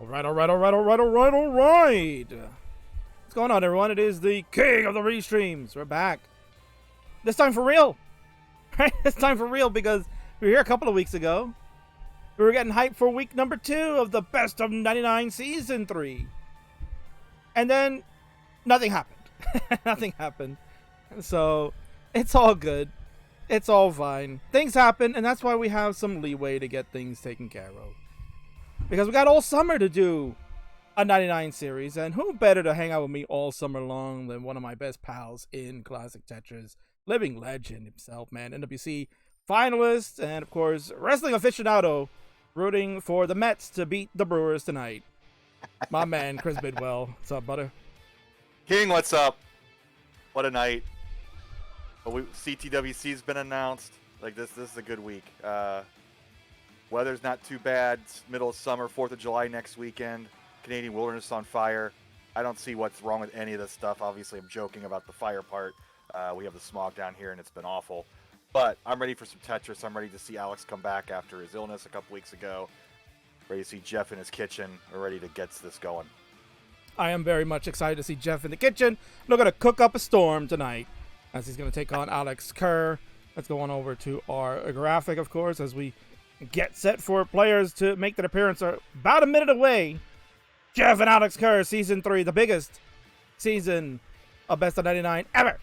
All right. What's going on, everyone? It is the king of the restreams. We're back. This time for real. Right? This time for real because we were here a couple of weeks ago. We were getting hyped for week number 2 of the Best of 99 Season 3. And then nothing happened. Nothing happened. So it's all good. It's all fine. Things happen, and that's why we have some leeway to get things taken care of. Because we got all summer to do a 99 series, and who better to hang out with me all summer long than one of my best pals in ClassicTetris, living legend himself, man, NWC finalist, and of course, wrestling aficionado, rooting for the Mets to beat the Brewers tonight. My man, Chris Bidwell. What's up, brother? King, what's up? What a night. CTWC's been announced. Like, this is a good week. Weather's not too bad. It's middle of summer, 4th of July next weekend. Canadian wilderness on fire. I don't see what's wrong with any of this stuff. Obviously, I'm joking about the fire part. We have the smog down here, and it's been awful. But I'm ready for some Tetris. I'm ready to see Alex come back after his illness a couple weeks ago. Ready to see Jeff in his kitchen. We're ready to get this going. I am very much excited to see Jeff in the kitchen. Looking to cook up a storm tonight as he's going to take on Alex Kerr. Let's go on over to our graphic, of course, as we get set for players to make their appearance. Are about a minute away. Jeff and Alex Kerr, Season 3, the biggest season of Best of 99 ever.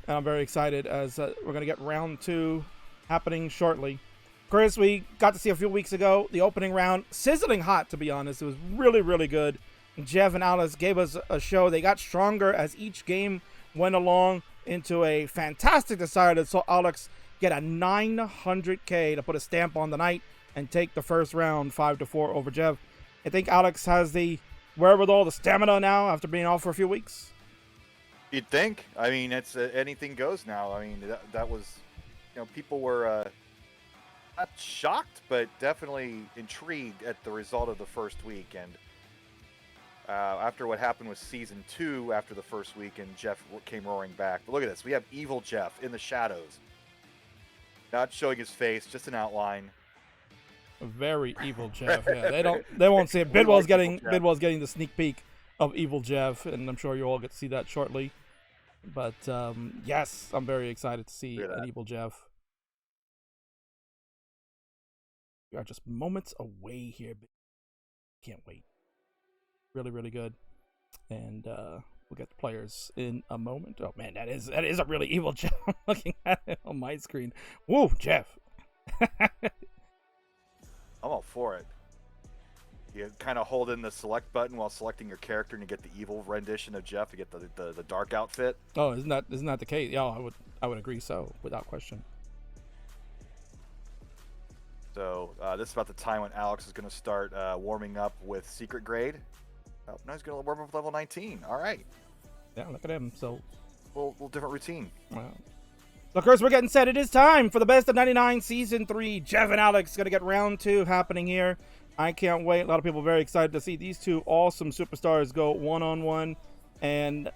And I'm very excited as we're going to get round 2 happening shortly. Chris, we got to see a few weeks ago the opening round. Sizzling hot, to be honest. It was really, really good. Jeff and Alex gave us a show. They got stronger as each game went along into a fantastic decider. So Alex get a 900K to put a stamp on the night and take the first round 5-4 over Jeff. I think Alex has the wherewithal, the stamina now after being off for a few weeks. You'd think. I mean, it's anything goes now. I mean, that was, people were not shocked, but definitely intrigued at the result of the first week. And after what happened with Season 2 after the first week, and Jeff came roaring back. But look at this. We have evil Jeff in the shadows. Not showing his face, just an outline. A very evil Jeff. Yeah, they won't see it. Bidwell's getting the sneak peek of evil Jeff, and I'm sure you all get to see that shortly. But yes, I'm very excited to see an evil Jeff. We are just moments away here. Can't wait. Really, really good. And we'll get the players in a moment. Oh man, that is a really evil Jeff. I'm looking at it on my screen. Whoa, Jeff. I'm all for it. You kind of hold in the select button while selecting your character, and you get the evil rendition of Jeff. You get the dark outfit. Oh, isn't that the case? Yeah, I would agree so, without question. So this is about the time when Alex is going to start warming up with secret grade. Oh, no, he's going to warm up with level 19. All right. Yeah, look at him. So, a little different routine. Wow. So, of course, we're getting set. It is time for the Best of 99 Season 3. Jeff and Alex going to get round 2 happening here. I can't wait. A lot of people are very excited to see these two awesome superstars go one-on-one. And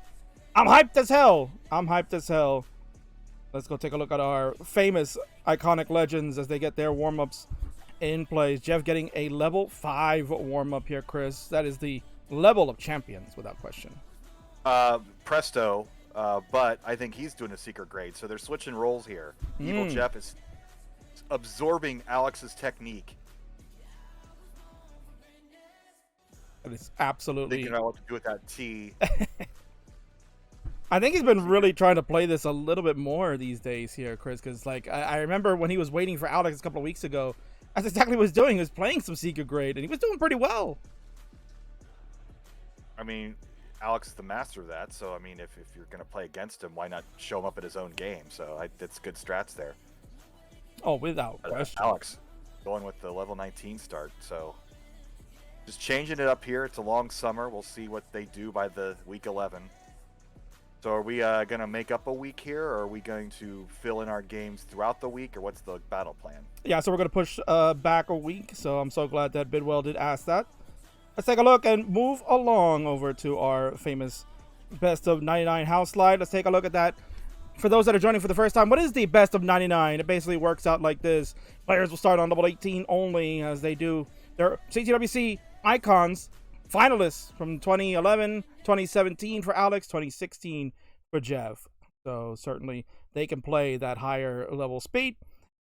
I'm hyped as hell. Let's go take a look at our famous iconic legends as they get their warm-ups in place. Jeff getting a level 5 warm-up here, Chris. That is the level of champions, without question. Presto. But I think he's doing a secret grade, so they're switching roles here. Evil Jeff is absorbing Alex's technique. That is absolutely... Thinking about what to do with that T. I think he's been really trying to play this a little bit more these days here, Chris, because like I remember when he was waiting for Alex a couple of weeks ago, that's exactly what he was doing. He was playing some secret grade, and he was doing pretty well. I mean... Alex is the master of that, so I mean, if you're going to play against him, why not show him up at his own game? So that's good strats there. Oh, without question. Alex going with the level 19 start, so just changing it up here. It's a long summer. We'll see what they do by the week 11. So are we going to make up a week here, or are we going to fill in our games throughout the week, or what's the battle plan? Yeah, so we're going to push back a week, so I'm so glad that Bidwell did ask that. Let's take a look and move along over to our famous Best of 99 house slide. Let's take a look at that. For those that are joining for the first time, what is the Best of 99? It basically works out like this. Players will start on level 18 only as they do their CTWC icons, finalists from 2011, 2017 for Alex, 2016 for Jeff. So certainly they can play that higher level speed.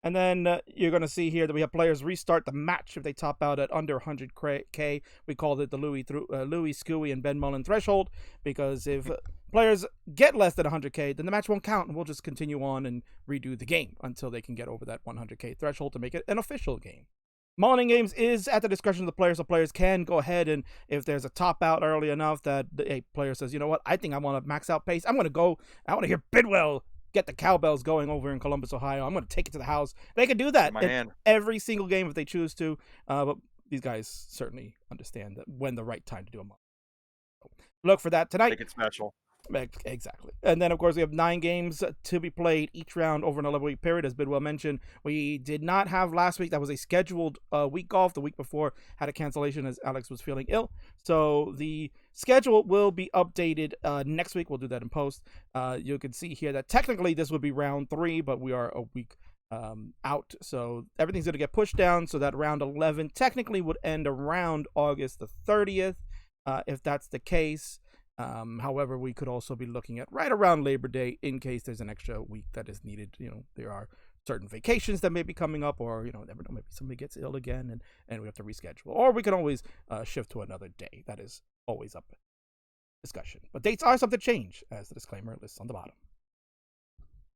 And then you're going to see here that we have players restart the match if they top out at under 100K. We called it the Louis, Scooey, and Ben Mullen threshold, because if players get less than 100K, then the match won't count, and we'll just continue on and redo the game until they can get over that 100K threshold to make it an official game. Mullining games is at the discretion of the players, so players can go ahead, and if there's a top out early enough that a player says, you know what, I think I want to max out pace, I want to hear Bidwell get the cowbells going over in Columbus, Ohio. I'm going to take it to the house. They can do that in every single game if they choose to. But these guys certainly understand that when the right time to do them. Look for that tonight. Make it special. Exactly. And then, of course, we have 9 games to be played each round over an 11-week period, as Bidwell mentioned. We did not have last week. That was a scheduled week off. The week before had a cancellation as Alex was feeling ill. So the schedule will be updated next week. We'll do that in post. You can see here that technically this would be round 3, but we are a week out. So everything's going to get pushed down so that round 11 technically would end around August the 30th, if that's the case. However, we could also be looking at right around Labor Day in case there's an extra week that is needed. There are certain vacations that may be coming up, or, never know, maybe somebody gets ill again and we have to reschedule. Or we can always shift to another day. That is always up for discussion. But dates are subject to change, as the disclaimer lists on the bottom.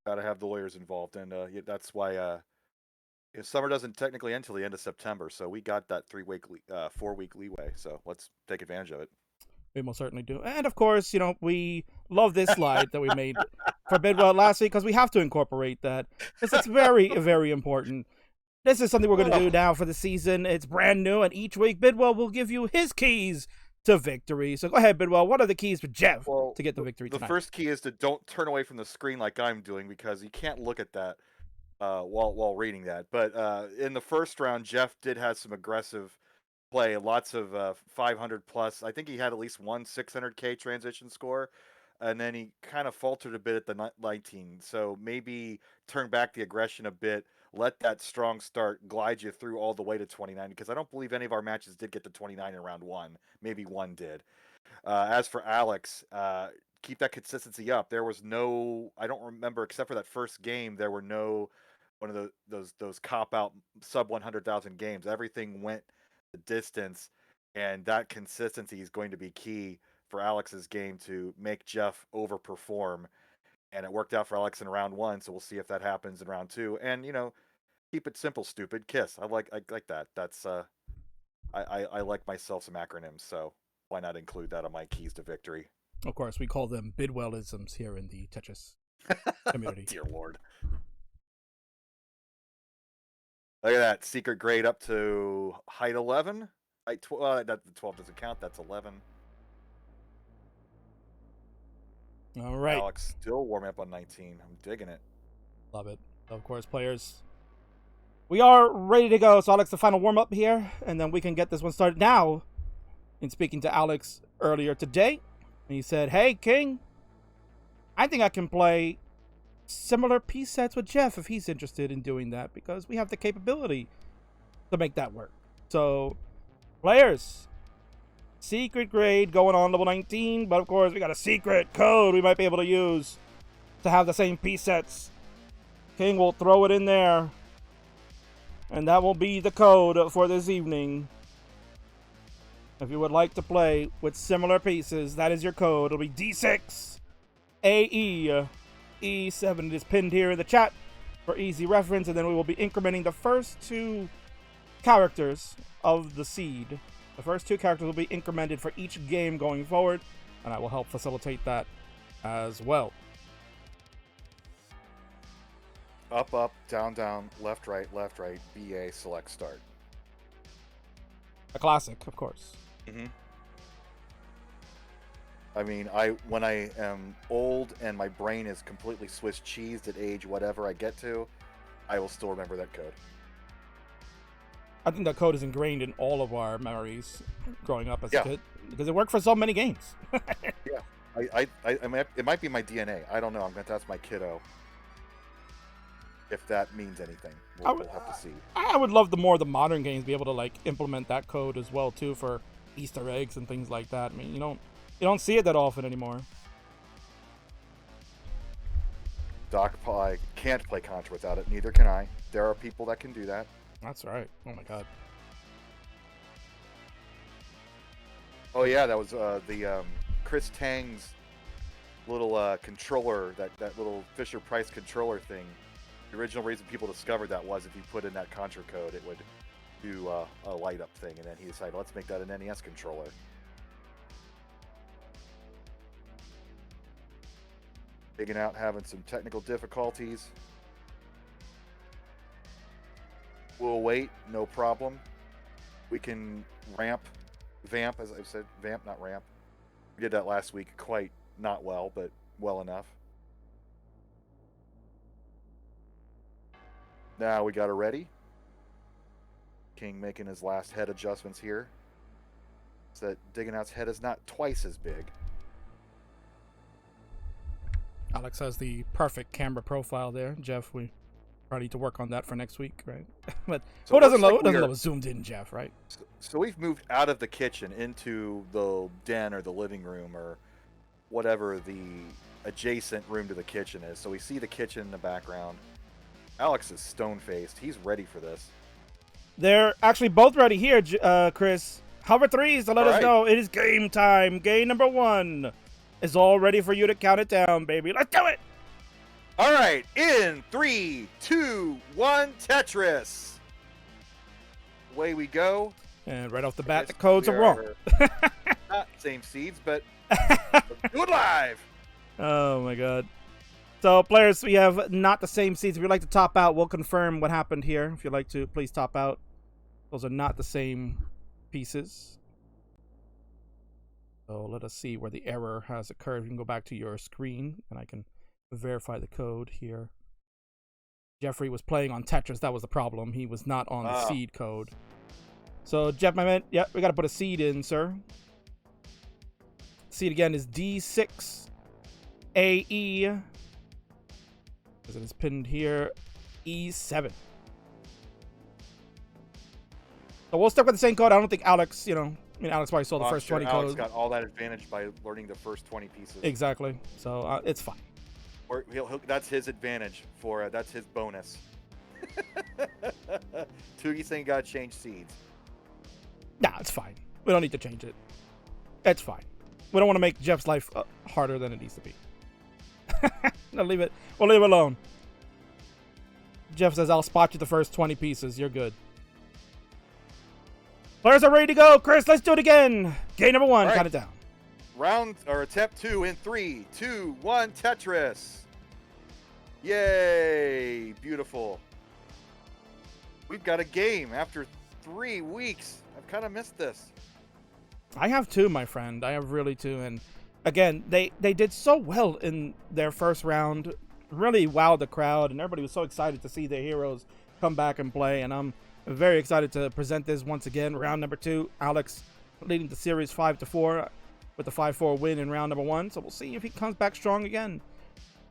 Got to have the lawyers involved, and that's why summer doesn't technically end until the end of September, so we got that 4-week leeway, so let's take advantage of it. We most certainly do. And of course, we love this slide that we made for Bidwell last week because we have to incorporate that. It's very, very important. This is something we're going to do now for the season. It's brand new, and each week Bidwell will give you his keys to victory. So go ahead, Bidwell. What are the keys for Jeff to get the victory tonight? The first key is to don't turn away from the screen like I'm doing, because you can't look at that while reading that. But in the first round, Jeff did have some aggressive play, lots of 500 plus. I think he had at least one 600K transition score, and then he kind of faltered a bit at the 19. So maybe turn back the aggression a bit, let that strong start glide you through all the way to 29, because I don't believe any of our matches did get to 29 in round 1. Maybe one did. As for Alex, keep that consistency up. There was no, I don't remember, except for that first game, there were no one of those cop out sub 100,000 games. Everything went the distance, and that consistency is going to be key for Alex's game to make Jeff overperform. And it worked out for Alex in round 1, so we'll see if that happens in round 2. And keep it simple, stupid. KISS. I like that. That's I like myself some acronyms, so why not include that on my keys to victory? Of course, we call them Bidwellisms here in the Tetris community. Dear Lord. Look at that. Secret grade up to height 11. Height 12. That 12 doesn't count. That's 11. All right. Alex still warming up on 19. I'm digging it. Love it. Of course, players, we are ready to go. So Alex, the final warm up here, and then we can get this one started. Now, in speaking to Alex earlier today, he said, "Hey, King, I think I can play similar piece sets with Jeff if he's interested in doing that, because we have the capability to make that work." So, players, secret grade going on level 19, but of course we got a secret code we might be able to use to have the same piece sets. King will throw it in there, and that will be the code for this evening. If you would like to play with similar pieces, that is your code. It'll be D6 AE E7. It is pinned here in the chat for easy reference, and then we will be incrementing the first 2 characters of the seed. The first 2 characters will be incremented for each game going forward, and I will help facilitate that as well. Up, up, down, down, left, right, BA, select, start. A classic, of course. Mm-hmm. I mean, when I am old and my brain is completely Swiss cheesed at age whatever I get to, I will still remember that code. I think that code is ingrained in all of our memories growing up as a kid, because it worked for so many games. Yeah, it might be my DNA. I don't know. I'm going to ask my kiddo if that means anything. We'll have to see. I would love the more the modern games be able to implement that code as well too for Easter eggs and things like that. I mean, you don't see it that often anymore. Doc probably can't play Contra without it. Neither can I. There are people that can do that. That's right. Oh my god. Oh yeah, that was the Chris Tang's little controller, that little Fisher-Price controller thing. The original reason people discovered that was if you put in that Contra code, it would do a light-up thing, and then he decided, let's make that an NES controller. Digging out, having some technical difficulties. We'll wait, no problem. We can vamp, as I said, vamp, not ramp. We did that last week, quite not well, but well enough. Now we got her ready. King making his last head adjustments here. So that Digging Out's head is not twice as big. Alex has the perfect camera profile there. Jeff, we probably need to work on that for next week, right? But So who doesn't looks like love a zoomed in Jeff, right? So we've moved out of the kitchen into the den or the living room or whatever the adjacent room to the kitchen is. So we see the kitchen in the background. Alex is stone-faced. He's ready for this. They're actually both ready here, Chris. Hover threes to let us know it is game time. Game number 1 is all ready for you to count it down, baby. Let's do it! All right, in 3, 2, 1, Tetris. Away we go. And right off the bat, the codes are wrong. Not same seeds, but let's do it live. Oh my god. So players, we have not the same seeds. If you'd like to top out, we'll confirm what happened here. If you'd like to, please top out. Those are not the same pieces. So let us see where the error has occurred. You can go back to your screen, and I can verify the code here. Jeffrey was playing on Tetris. That was the problem. He was not on the seed code. So, Jeff, my man, yeah, we got to put a seed in, sir. Seed again is D6AE. As it is pinned here, E7. So we'll stick with the same code. I don't think Alex, Alex probably saw the first 20 Alex codes. got all that advantage by learning the first 20 pieces. Exactly. So it's fine. Or that's his advantage for that's his bonus. Toogie saying got to change seeds. Nah, it's fine. We don't need to change it. It's fine. We don't want to make Jeff's life harder than it needs to be. No, leave it. We'll leave it alone. Jeff says, I'll spot you the first 20 pieces. You're good. Players are ready to go. Chris, let's do it again. Game number 1. Right. Count it down. Attempt 2 in 3, 2, 1, Tetris. Yay. Beautiful. We've got a game after 3 weeks. I've kind of missed this. I have too, my friend. I have really too. And again, they did so well in their first round. Really wowed the crowd, and everybody was so excited to see their heroes come back and play. And I'm very excited to present this once again. Round number 2, Alex leading the series 5-4 with a 5-4 win in round number 1. So we'll see if he comes back strong again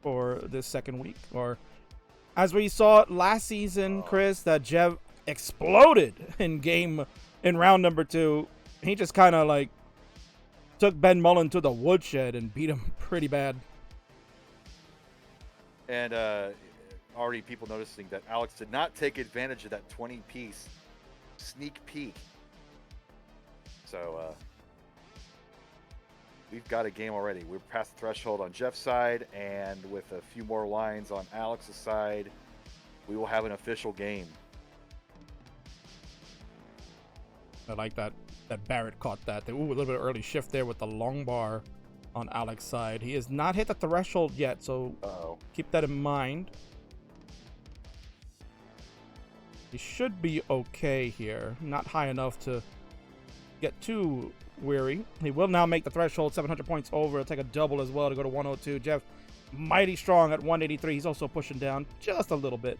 for this second week. Or as we saw last season, Chris, that Jeff exploded in round number 2. He just kind of like took Ben Mullen to the woodshed and beat him pretty bad. And already people noticing that Alex did not take advantage of that 20-piece sneak peek. So we've got a game already. We're past the threshold on Jeff's side, and with a few more lines on Alex's side, we will have an official game. I like that Barrett caught that. Ooh, a little bit of early shift there with the long bar on Alex's side. He has not hit the threshold yet, so keep that in mind. He should be okay here. Not high enough to get too weary. He will now make the threshold 700 points over. He'll take a double as well to go to 102. Jeff, mighty strong at 183. He's also pushing down just a little bit.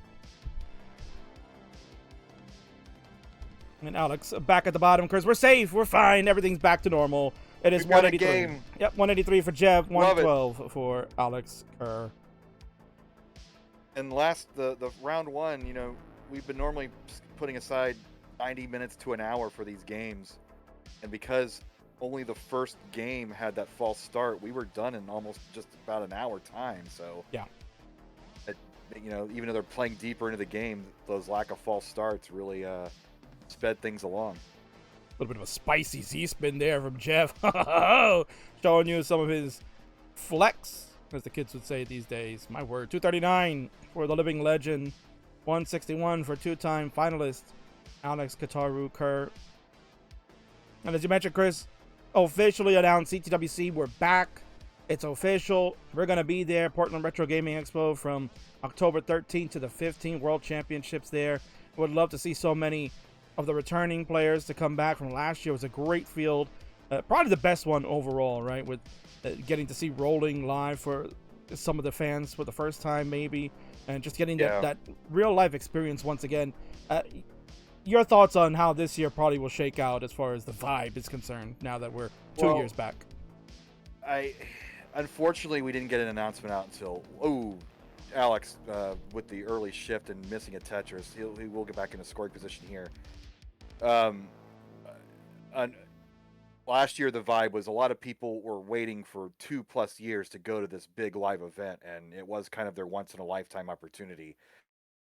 And Alex back at the bottom, because we're safe, we're fine, everything's back to normal. It is 183. Game. Yep, 183 for Jeff, 112 for Alex Kerr. And the round 1, we've been normally putting aside 90 minutes to an hour for these games. And because only the first game had that false start, we were done in almost just about an hour time. So Yeah. Even though they're playing deeper into the game, those lack of false starts really sped things along. A little bit of a spicy Z-spin there from Jeff. Showing you some of his flex, as the kids would say these days. My word. 239 for the living legend. 161 for two-time finalist Alex Kitaru Kerr. And as you mentioned, Chris, officially announced CTWC. We're back. It's official. We're going to be there. Portland Retro Gaming Expo from October 13th to the 15th. World Championships there. Would love to see so many of the returning players to come back from last year. It was a great field. Probably the best one overall, right? With getting to see Rolling live for some of the fans for the first time, maybe. And just getting that real-life experience once again. Your thoughts on how this year probably will shake out as far as the vibe is concerned now that we're 2 years back? Unfortunately, we didn't get an announcement out until Alex with the early shift and missing a Tetris. He will get back in a scoring position here. Last year, the vibe was a lot of people were waiting for 2+ years to go to this big live event, and it was kind of their once-in-a-lifetime opportunity.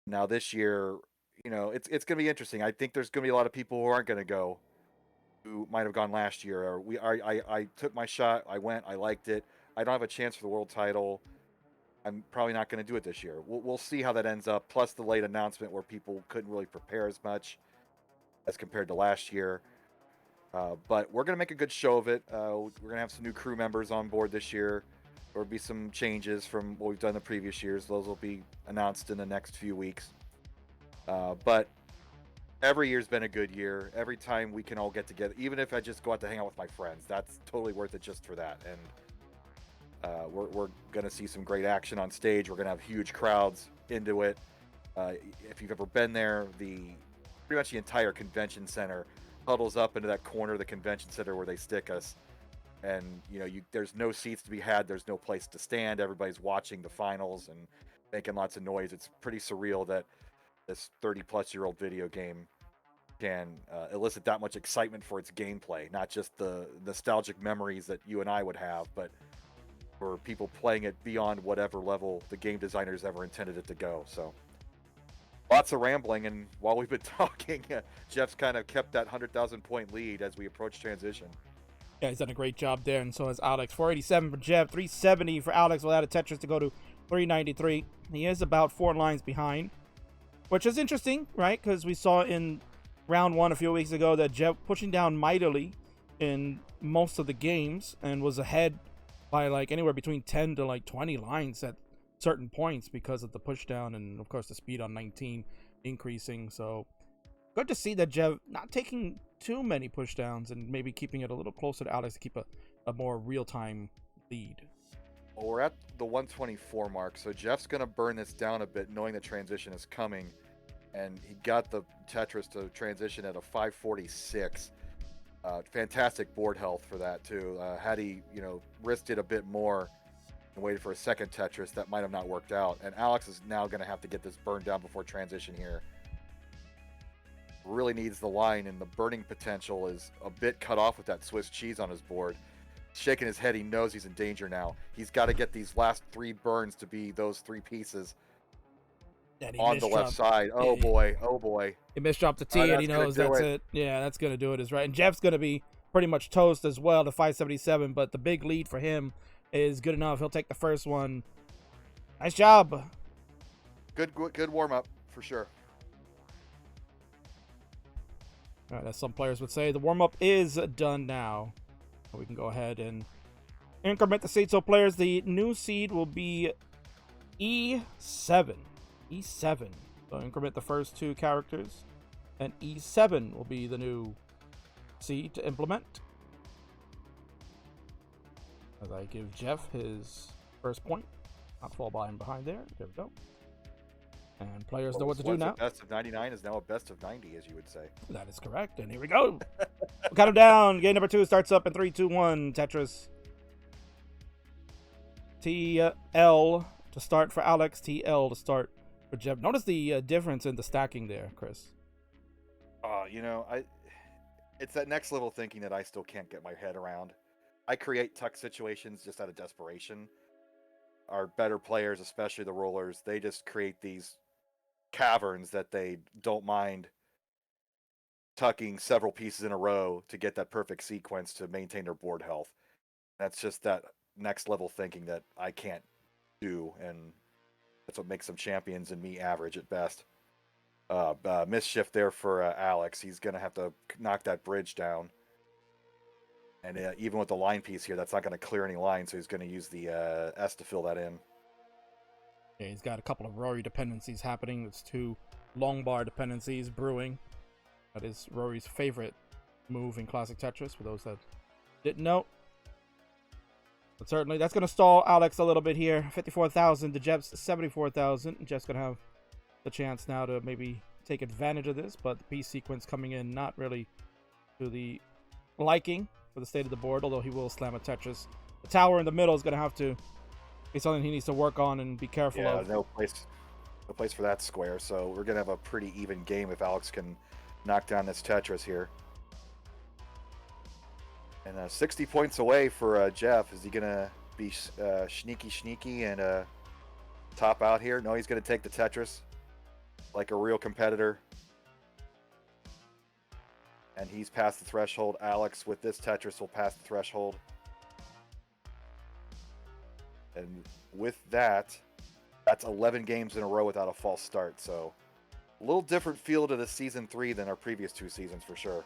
Now this year, it's going to be interesting. I think there's going to be a lot of people who aren't going to go, who might have gone last year. Or I took my shot. I went. I liked it. I don't have a chance for the world title. I'm probably not going to do it this year. We'll see how that ends up. Plus the late announcement where people couldn't really prepare as much as compared to last year. But we're going to make a good show of it. We're going to have some new crew members on board this year. There will be some changes from what we've done the previous years. Those will be announced in the next few weeks. But every year's been a good year. Every time we can all get together, even if I just go out to hang out with my friends, that's totally worth it just for that. And we're going to see some great action on stage. We're going to have huge crowds into it. If you've ever been there, pretty much the entire convention center huddles up into that corner of the convention center where they stick us. And, there's no seats to be had. There's no place to stand. Everybody's watching the finals and making lots of noise. It's pretty surreal that this 30-plus-year-old video game can elicit that much excitement for its gameplay, not just the nostalgic memories that you and I would have, but for people playing it beyond whatever level the game designers ever intended it to go. So lots of rambling, and while we've been talking, Jeff's kind of kept that 100,000 point lead as we approach transition. Yeah, he's done a great job there, and so has Alex. 487 for Jeff, 370 for Alex without a Tetris to go to 393. He is about 4 lines behind, which is interesting, right? Because we saw in round 1 a few weeks ago that Jeff pushing down mightily in most of the games and was ahead by anywhere between 10 to 20 lines at certain points because of the push down and of course the speed on 19 increasing. So good to see that Jeff not taking too many push downs and maybe keeping it a little closer to Alex to keep a more real-time lead. Well, we're at the 124 mark, so Jeff's going to burn this down a bit knowing the transition is coming, and he got the Tetris to transition at a 546. Fantastic board health for that too. Had he risked it a bit more and waited for a second Tetris, that might have not worked out. And Alex is now going to have to get this burned down before transition here. Really needs the line, and the burning potential is a bit cut off with that Swiss cheese on his board. Shaking his head, he knows he's in danger now. He's got to get these last 3 burns to be those 3 pieces on the left side. Oh boy. He misdropped the T, and he knows that's it. Yeah, that's going to do it, is right. And Jeff's going to be pretty much toast as well to 577, but the big lead for him is good enough. He'll take the first one. Nice job. Good warm-up, for sure. All right, as some players would say, the warm-up is done now. We can go ahead and increment the seed. So players, the new seed will be E7. E7. So increment the first 2 characters. And E7 will be the new seed to implement. As I give Jeff his first point. Not fall by him behind there. There we go. And players know what to do now. Best of 99 is now a best of 90, as you would say. That is correct. And here we go. We'll count him down. Game number 2 starts up in 3, 2, 1. Tetris. TL to start for Alex. TL to start for Jeff. Notice the difference in the stacking there, Chris. It's that next level thinking that I still can't get my head around. I create tuck situations just out of desperation. Our better players, especially the rollers, they just create these caverns that they don't mind tucking several pieces in a row to get that perfect sequence to maintain their board health. That's just that next level thinking that I can't do, and that's what makes them champions and me average at best. Mischief there for Alex. He's going to have to knock that bridge down. And even with the line piece here, that's not going to clear any lines, so he's going to use the S to fill that in. Yeah, he's got a couple of Rory dependencies happening. It's 2 long bar dependencies brewing. That is Rory's favorite move in Classic Tetris, for those that didn't know. But certainly, that's going to stall Alex a little bit here. 54,000 to Jeff's 74,000. Jeff's going to have the chance now to maybe take advantage of this, but the piece sequence coming in not really to the liking for the state of the board, although he will slam a Tetris. The tower in the middle is going to have to be something he needs to work on and be careful of. No place for that square, so we're going to have a pretty even game if Alex can knock down this Tetris here. And 60 points away for Jeff. Is he going to be sneaky and top out here? No, he's going to take the Tetris like a real competitor. And he's past the threshold. Alex, with this Tetris, will pass the threshold. And with that, that's 11 games in a row without a false start. So a little different feel to the season 3 than our previous 2 seasons for sure.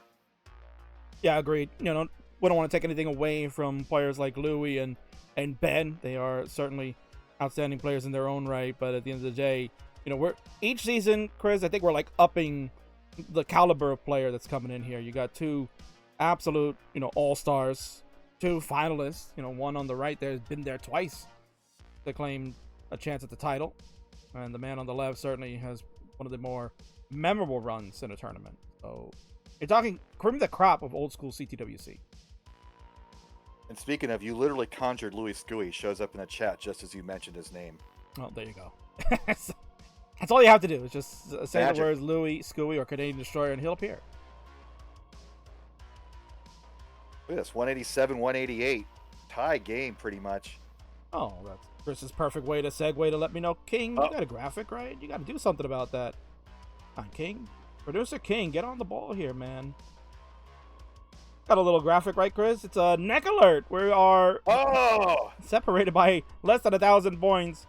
Yeah, agreed. You know, we don't want to take anything away from players like Louis and Ben. They are certainly outstanding players in their own right. But at the end of the day, you know, we're each season, Chris, I think we're like upping the caliber of player that's coming in here. You got 2 absolute, you know, all-stars, 2 finalists. You know, one on the right there has been there twice to claim a chance at the title. And the man on the left certainly has one of the more memorable runs in a tournament. So you're talking cream of the crop of old school CTWC. And speaking of, you literally conjured Louis Scooey, shows up in the chat just as you mentioned his name. Oh, there you go. That's all you have to do is just say Magic. the words Louis Scooey or Canadian Destroyer and he'll appear. Look at this, 187, 188. Tie game, pretty much. Oh, that's Chris's perfect way to segue to let me know. King, you got a graphic, right? You got to do something about that. Come on, King. Producer King, get on the ball here, man. Got a little graphic, right, Chris? It's a neck alert. We are separated by less than 1,000 points.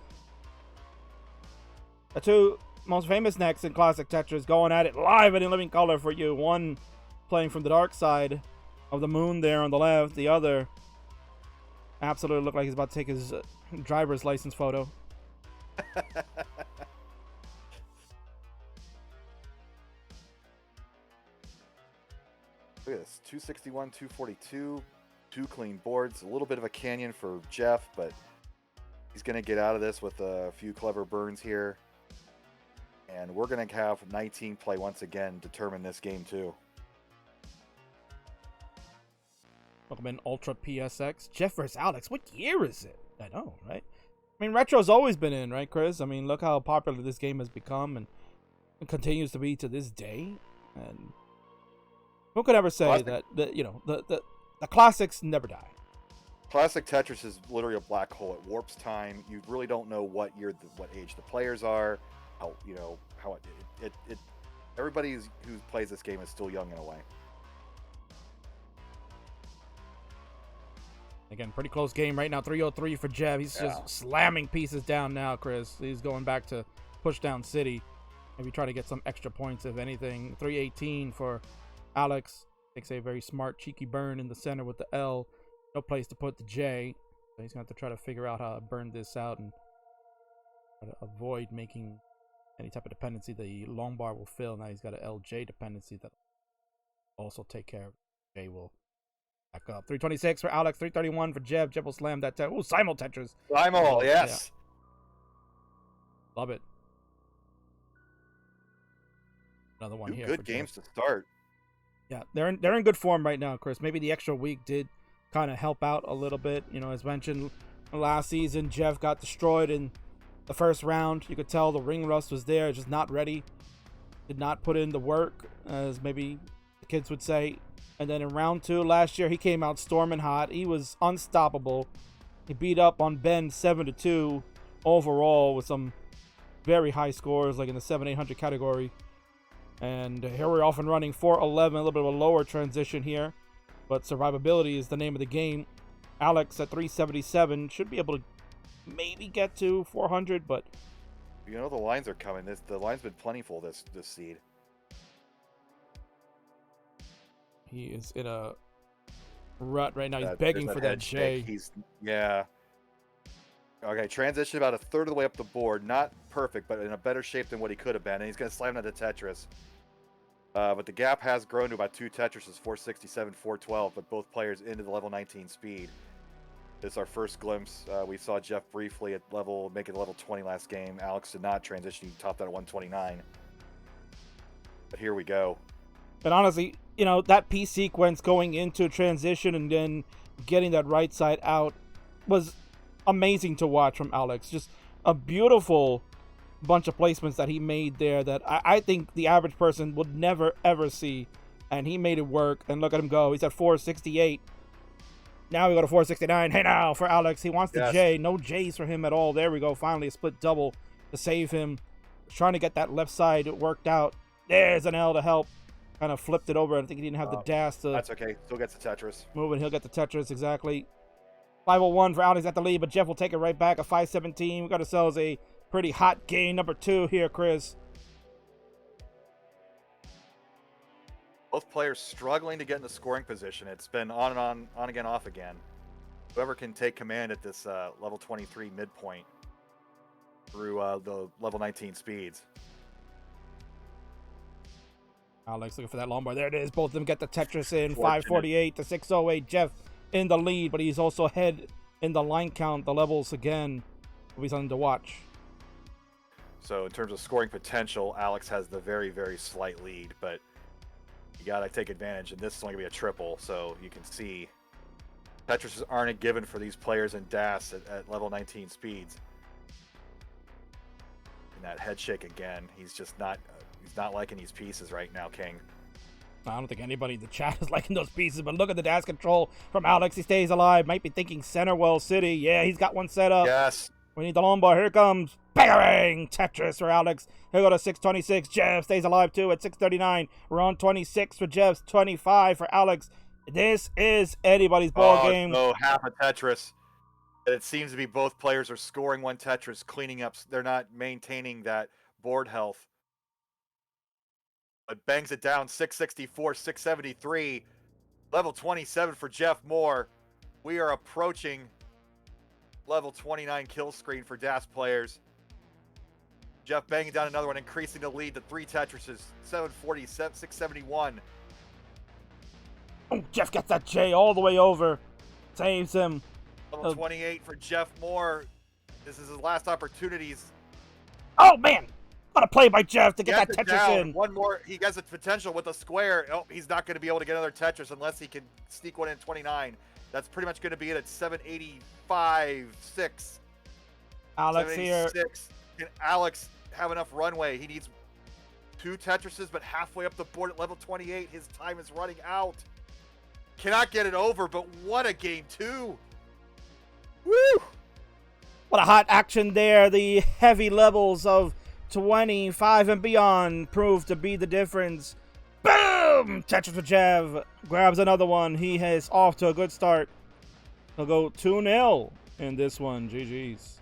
The 2 most famous necks in Classic Tetris going at it live and in living color for you. One playing from the dark side of the moon there on the left. The other absolutely looked like he's about to take his driver's license photo. Look at this, 261, 242, 2 clean boards. A little bit of a canyon for Jeff, but he's going to get out of this with a few clever burns here. And we're going to have 19 play once again determine this game too. Welcome in Ultra PSX. Jeff versus Alex. What year is it? I know, right? I mean, Retro's always been in, right, Chris? I mean, look how popular this game has become and continues to be to this day. And who could ever say that the classics never die? Classic Tetris is literally a black hole. It warps time. You really don't know what age the players are. Everybody who plays this game is still young in a way. Again, pretty close game right now. 303 for Jeb. He's just slamming pieces down now, Chris. He's going back to push down City. Maybe try to get some extra points, if anything. 318 for Alex. Takes a very smart, cheeky burn in the center with the L. No place to put the J. So he's going to have to try to figure out how to burn this out and try to avoid making any type of dependency the long bar will fill. Now he's got an LJ dependency that also take care of. J will back up. 326 for Alex, 331 for Jeb. Jeb will slam that. Simul Tetris. Simul, yes. Yeah. Love it. Another one here. Good games to start. Yeah, they're in good form right now, Chris. Maybe the extra week did kind of help out a little bit. You know, as mentioned last season, Jeff got destroyed in the first round. You could tell the ring rust was there, just not ready. Did not put in the work, as maybe the kids would say. And then in round 2 last year, he came out storming hot. He was unstoppable. He beat up on Ben 7-2 overall with some very high scores, like in the 700-800 category. And here we're off and running 4-11, a little bit of a lower transition here. But survivability is the name of the game. Alex at 377 should be able to maybe get to 400, but You know the lines are coming. The line's been plentiful this seed. he is in a rut right now. He's There's begging for that head J. shake. Yeah. Okay, transition about a third of the way up the board. Not perfect, but in a better shape than what he could have been. And he's going to slam into Tetris. But the gap has grown to about 2 Tetrises, 467, 412, but both players into the level 19 speed. This is our first glimpse. We saw Jeff briefly make it level 20 last game. Alex did not transition. He topped out at 129. But here we go. And honestly, you know, that P sequence going into transition and then getting that right side out was amazing to watch from Alex. Just a beautiful bunch of placements that he made there that I think the average person would never, ever see. And he made it work. And look at him go. He's at 468. Now we go to 469. Hey, now for Alex. He wants the J. No J's for him at all. There we go. Finally, a split double to save him. Trying to get that left side worked out. There's an L to help. Kind of flipped it over. I think he didn't have the dash to... That's okay. Still gets the Tetris. Move and he'll get the Tetris, exactly. 501 for Alex at the lead, but Jeff will take it right back at 517. We got ourselves a pretty hot game number 2 here, Chris. Both players struggling to get in the scoring position. It's been on again, off again. Whoever can take command at this level 23 midpoint through the level 19 speeds. Alex looking for that long bar. There it is. Both of them get the Tetris in. 548 to 608. Jeff in the lead, but he's also ahead in the line count. The levels again will be something to watch. So in terms of scoring potential, Alex has the very, very slight lead, but you gotta take advantage, and this is only gonna be a triple, so you can see Tetrises aren't a given for these players in DAS at level 19 speeds. And that head shake again, he's not liking these pieces right now, King. I don't think anybody in the chat is liking those pieces, but look at the dash control from Alex. He stays alive. Might be thinking Centerwell City. Yeah, he's got one set up. Yes. We need the long bar. Here it comes. Bang! Tetris for Alex. Here go to 626. Jeff stays alive too at 639. We're on 26 for Jeff. 25 for Alex. This is anybody's ball game. No, half a Tetris. And it seems to be both players are scoring one Tetris, cleaning up. They're not maintaining that board health. But bangs it down, 664, 673. Level 27 for Jeff Moore. We are approaching level 29 kill screen for DAS players. Jeff banging down another one, increasing the lead to 3 Tetrises, 747, 671. Oh, Jeff gets that J all the way over. Saves him. Level 28 for Jeff Moore. This is his last opportunities. Oh, man. What a play by Jeff to get that Tetris down. in. One more. He has the potential with a square. Oh, he's not going to be able to get another Tetris unless he can sneak one in 29. That's pretty much going to be it at 785, 6. Alex here. Can Alex have enough runway? He needs 2 Tetrises, but halfway up the board at level 28. His time is running out. Cannot get it over, but what a game 2. Woo! What a hot action there. The heavy levels of 25 and beyond proved to be the difference. Boom! Tetris for Jeff. Grabs another one. He is off to a good start. He'll go 2-0 in this one. GG's.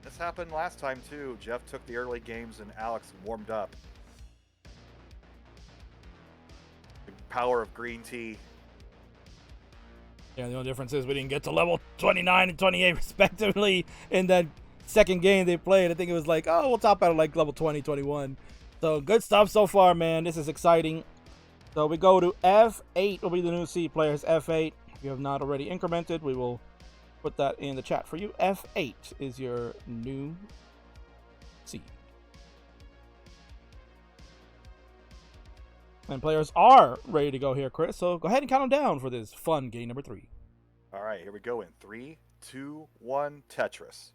This happened last time too. Jeff took the early games and Alex warmed up. The power of green tea. Yeah, the only difference is we didn't get to level 29 and 28 respectively in that second game they played. I think it was like, oh, we'll top out at like level 20, 21. So good stuff so far, man. This is exciting. So we go to F8 will be the new seed players. F8. If you have not already incremented, we will put that in the chat for you. F8 is your new seed. And players are ready to go here, Chris. So go ahead and count them down for this fun game number 3. All right, here we go in 3, 2, 1, Tetris.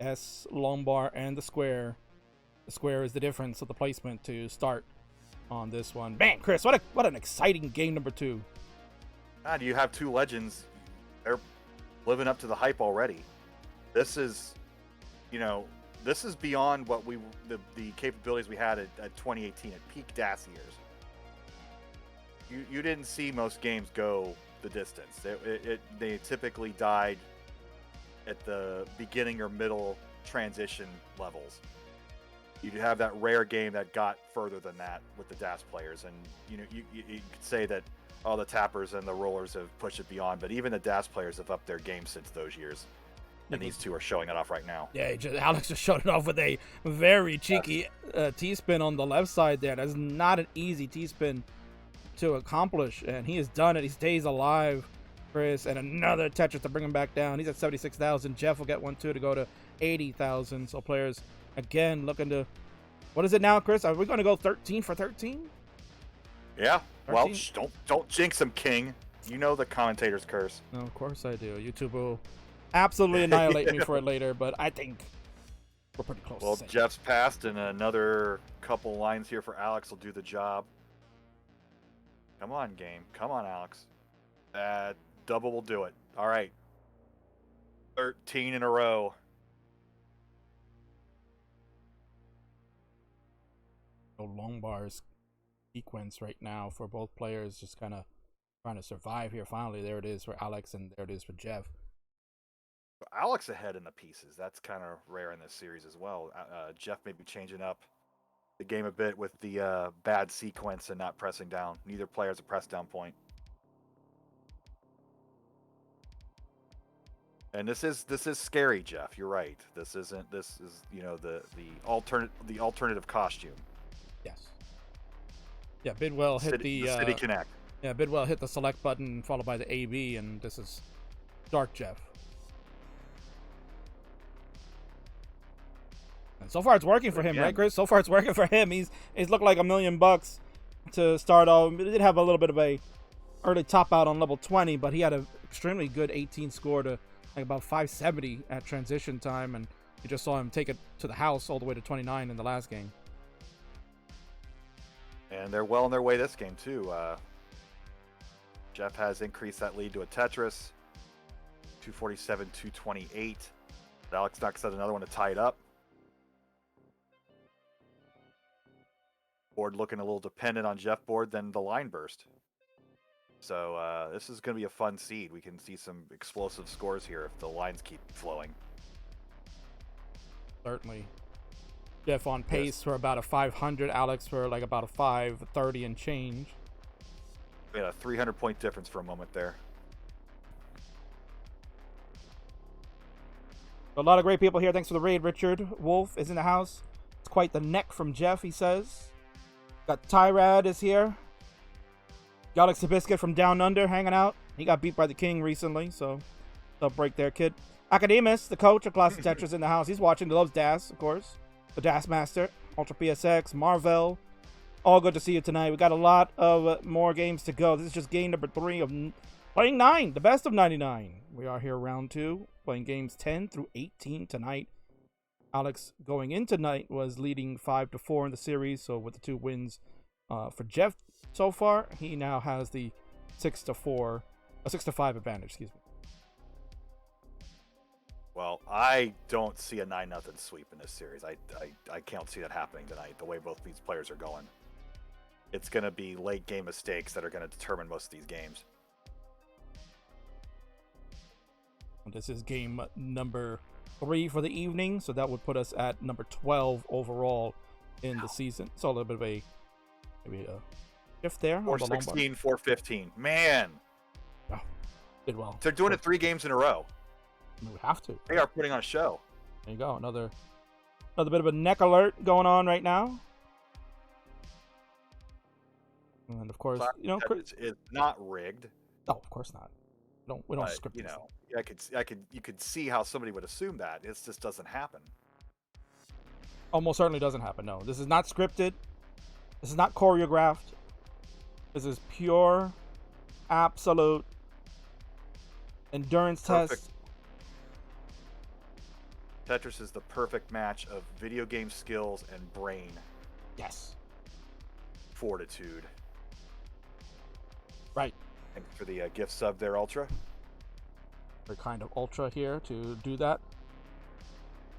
S, long bar, and the square. The square is the difference of the placement to start on this one. Man, Chris, what an exciting game number 2. God, you have 2 legends. They're living up to the hype already. This is, this is beyond what the capabilities we had at 2018 at peak DAS years. You didn't see most games go the distance. They typically died at the beginning or middle transition levels. You'd have that rare game that got further than that with the DAS players, and you could say that all the tappers and the rollers have pushed it beyond, but even the DAS players have upped their game since those years, and these 2 are showing it off right now. Yeah, Alex just showed it off with a very cheeky T-spin on the left side there. That's not an easy T-spin to accomplish, and he has done it. He stays alive, Chris, and another Tetris to bring him back down. He's at 76,000. Jeff will get one too to go to 80,000. So players again looking to, what is it now, Chris? Are we going to go 13 for 13? Yeah. 13? Well, don't jinx him, King. You know the commentator's curse. No, of course I do. YouTube will absolutely annihilate me for it later, but I think we're pretty close. Well, Jeff's passed, and another couple lines here for Alex will do the job. Come on, game. Come on, Alex. Double will do it. All right. 13 in a row. Long bars sequence right now for both players, just kind of trying to survive here. Finally, there it is for Alex, and there it is for Jeff. Alex ahead in the pieces. That's kind of rare in this series as well. Jeff may be changing up the game a bit with the bad sequence and not pressing down. Neither player has a press down point. And this is scary, Jeff. You're right. This is the alternative costume. Yes. Yeah, Bidwell hit the City Connect. Yeah, Bidwell hit the select button followed by the AB, and this is Dark Jeff. And so far it's working for him, right, Chris? So far it's working for him. He's looked like $1 million to start off. He did have a little bit of a early top out on level 20, but he had an extremely good 18 score to like about 570 at transition time, and you just saw him take it to the house all the way to 29 in the last game. And they're well on their way this game too. Jeff has increased that lead to a Tetris, 247, 228. Alex knocks out another one to tie it up. Board looking a little dependent on Jeff board than the line burst. So this is going to be a fun seed. We can see some explosive scores here if the lines keep flowing. Certainly. Jeff on pace for about a 500. Alex for like about a 530 and change. We had a 300-point difference for a moment there. A lot of great people here. Thanks for the raid. Richard Wolf is in the house. It's quite the neck from Jeff, he says. Got Tyrad is here. Galaxy Biscuit from Down Under hanging out. He got beat by the King recently, so tough break there, kid. Academus, the coach of ClassicTetris, in the house. He's watching. He loves DAS, of course. The DAS Master, Ultra PSX, Marvel. All good to see you tonight. We got a lot of more games to go. This is just game number 3 of playing 9, the best of 99. We are here round 2, playing games 10 through 18 tonight. Alex going into tonight was leading 5-4 in the series, so with the 2 wins for Jeff so far, he now has the 6-5 advantage. Excuse me. Well, I don't see a 9-0 sweep in this series. I can't see that happening tonight. The way both these players are going, it's going to be late game mistakes that are going to determine most of these games. This is game number 3 for the evening, so that would put us at number 12 overall in the season. So a little bit of maybe a shift there. 416, 415. Man, oh, did well. They're doing it 3 games in a row. I mean, we have to. They are putting on a show. There you go. Another bit of a neck alert going on right now. And of course, it's not rigged. Oh, of course not. We don't script this. You could see how somebody would assume that. It just doesn't happen. Almost certainly doesn't happen. No, this is not scripted. This is not choreographed. This is pure, absolute endurance test. Tetris is the perfect match of video game skills and brain. Yes. fortitude. Right. Thanks for the gift sub there, Ultra. We're kind of Ultra here to do that.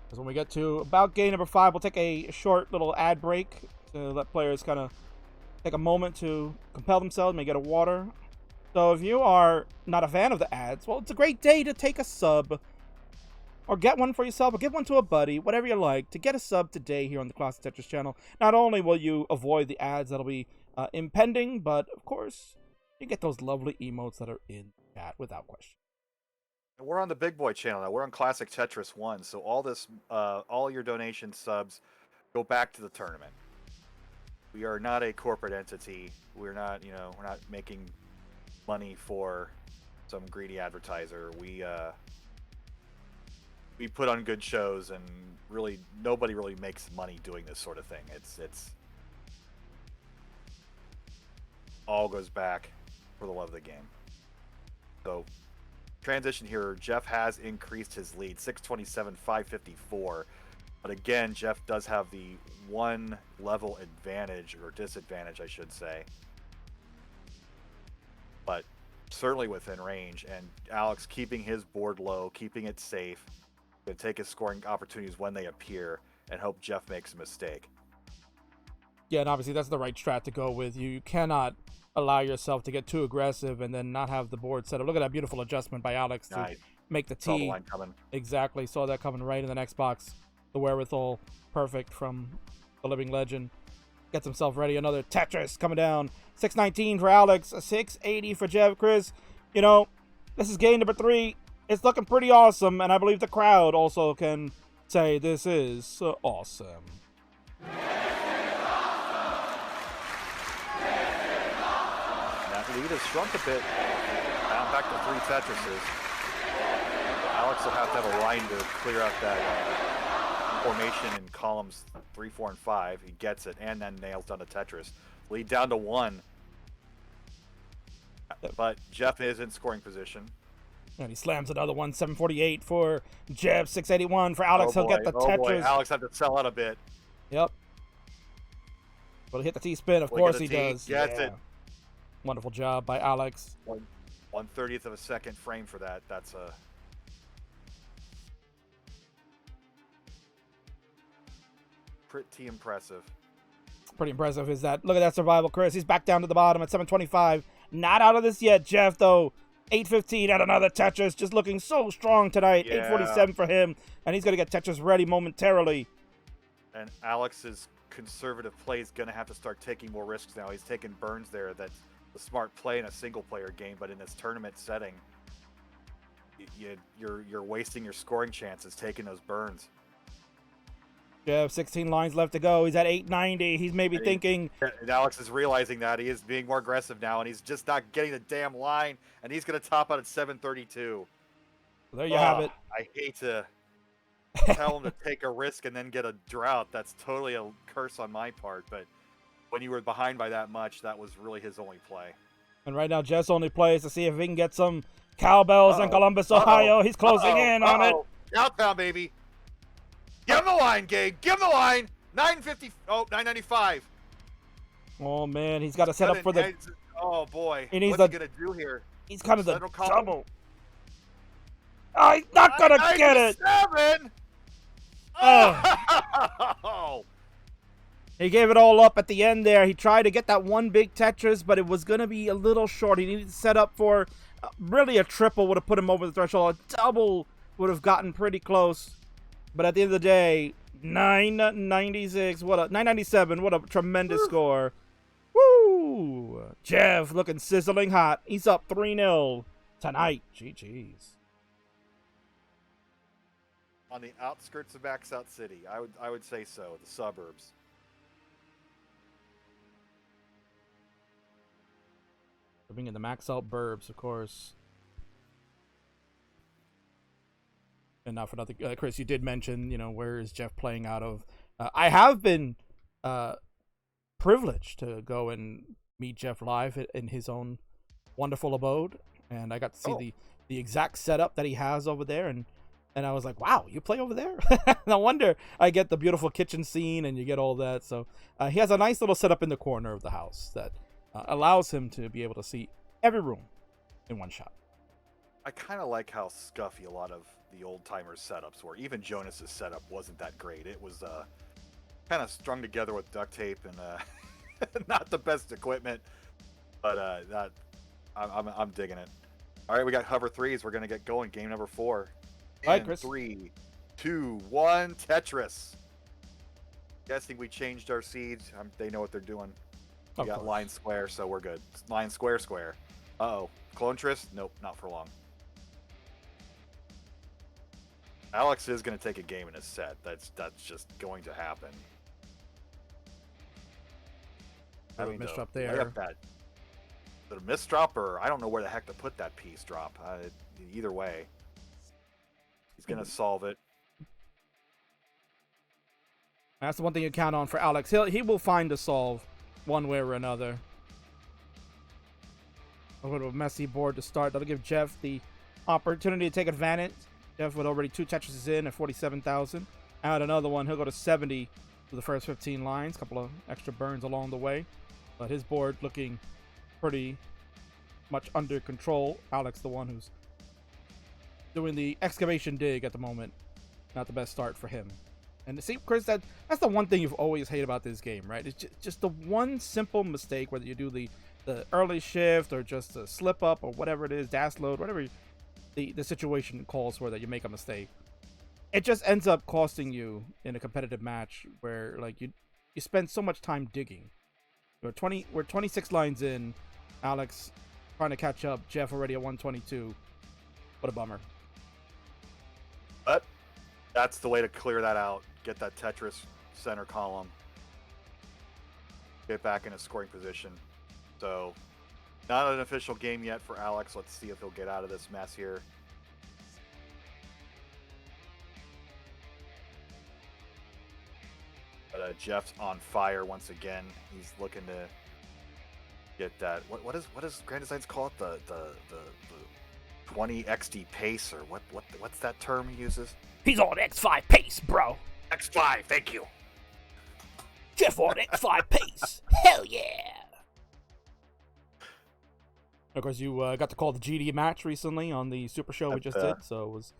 Because when we get to about game number 5, we'll take a short little ad break to let players kind of take a moment to compel themselves, maybe get a water. So if you are not a fan of the ads, well, it's a great day to take a sub, or get one for yourself, or give one to a buddy, whatever you like, to get a sub today here on the Classic Tetris channel. Not only will you avoid the ads that'll be impending, but of course, you get those lovely emotes that are in chat without question. We're on the Big Boy channel now. We're on Classic Tetris 1, so all your donation subs go back to the tournament. We are not a corporate entity. We're not making money for some greedy advertiser. We put on good shows, and really nobody really makes money doing this sort of thing. It's all goes back for the love of the game. So transition here, Jeff has increased his lead, 627-554. But again, Jeff does have the 1 level advantage, or disadvantage, I should say. But certainly within range, and Alex keeping his board low, keeping it safe, going to take his scoring opportunities when they appear, and hope Jeff makes a mistake. Yeah, and obviously that's the right strat to go with. You cannot allow yourself to get too aggressive and then not have the board set up. Look at that beautiful adjustment by Alex to make the Saw T. the line coming. Exactly, saw that coming right in the next box. The wherewithal, perfect from the living legend. Gets himself ready. Another Tetris coming down. 619 for Alex, 680 for Jeff. Chris, you know, this is game number 3. It's looking pretty awesome, and I believe the crowd also can say this is awesome. That lead has shrunk a bit. Down back to 3 Tetrises. Alex will have to have a line to clear out that formation in columns 3, 4, and 5. He gets it, and then nails down the Tetris. Lead down to 1. But Jeff is in scoring position. And he slams another one. 748 for Jeff. 681 for Alex. He'll get the Tetris. Boy. Alex had to sell out a bit. Yep. Will he hit the T-spin? Of course he does. Gets it. Wonderful job by Alex. 1/30th of a second frame for that. That's a... pretty impressive. Pretty impressive is that. Look at that survival, Chris. He's back down to the bottom at 725. Not out of this yet, Jeff, though. 815 at another Tetris. Just looking so strong tonight. Yeah. 847 for him. And he's going to get Tetris ready momentarily. And Alex's conservative play is going to have to start taking more risks now. He's taking burns there. That's the smart play in a single-player game. But in this tournament setting, you're wasting your scoring chances taking those burns. Jeff, 16 lines left to go. He's at 890. He's maybe thinking... And Alex is realizing that. He is being more aggressive now, and he's just not getting the damn line. And he's going to top out at 732. There you have it. I hate to tell him to take a risk and then get a drought. That's totally a curse on my part. But when you were behind by that much, that was really his only play. And right now, Jeff's only plays to see if he can get some cowbells in Columbus, Ohio. He's closing in on it. Outbound, baby. Give him the line, Gabe. Give him the line. 950. Oh, 995. Oh, man. He's got to set up for the... Oh, boy. What's he going to do here? He's kind of the double. Oh, he's not going to get it. 7. Oh. He gave it all up at the end there. He tried to get that one big Tetris, but it was going to be a little short. He needed to set up for... really, a triple would have put him over the threshold. A double would have gotten pretty close. But at the end of the day, 996, 997, what a tremendous score. Woo! Jeff looking sizzling hot. He's up 3-0 tonight. GG's. On the outskirts of Max Out City, I would say so, the suburbs. Living in the Max Out burbs, of course. And not for nothing, Chris, you did mention, where is Jeff playing out of? I have been privileged to go and meet Jeff live in his own wonderful abode, and I got to see the exact setup that he has over there. And And I was like, wow, you play over there? No wonder I get the beautiful kitchen scene and you get all that. So he has a nice little setup in the corner of the house that allows him to be able to see every room in one shot. I kind of like how scuffy a lot of the old-timers setups were. Even Jonas's setup wasn't that great. It was kind of strung together with duct tape and not the best equipment. But I'm digging it. All right, we got hover threes. We're going to get going. Game number 4. All right, Chris. 3, 2, 1, Tetris. Guessing we changed our seeds. They know what they're doing. We got line square, so we're good. Line square square. Uh-oh. Clone Tris? Nope, not for long. Alex is going to take a game in his set. That's just going to happen. I mean, misdrop there. The misdrop, or I don't know where the heck to put that piece drop. Either way. He's going to solve it. That's the one thing you count on for Alex. He will find a solve one way or another. A little messy board to start. That'll give Jeff the opportunity to take advantage. Jeff with already 2 Tetrises in at 47,000. Add another one. He'll go to 70 for the first 15 lines. A couple of extra burns along the way. But his board looking pretty much under control. Alex, the one who's doing the excavation dig at the moment. Not the best start for him. And see, Chris, that's the one thing you've always hated about this game, right? It's just the one simple mistake, whether you do the early shift or just a slip up or whatever it is, dash load, whatever the situation calls for, that you make a mistake. It just ends up costing you in a competitive match where like you spend so much time digging. We're 26 lines in. Alex trying to catch up. Jeff already at 122. What a bummer. But that's the way to clear that out. Get that Tetris center column. Get back in a scoring position. So, not an official game yet for Alex. Let's see if he'll get out of this mess here. But Jeff's on fire once again. He's looking to get that. What does Grand Designs call it? The 20 XD pace, or what's that term he uses? He's on X5 pace, bro. X5, thank you. Jeff on X5 pace. Hell yeah. Of course, you got to call the GD match recently on the Super Show we just did, so it was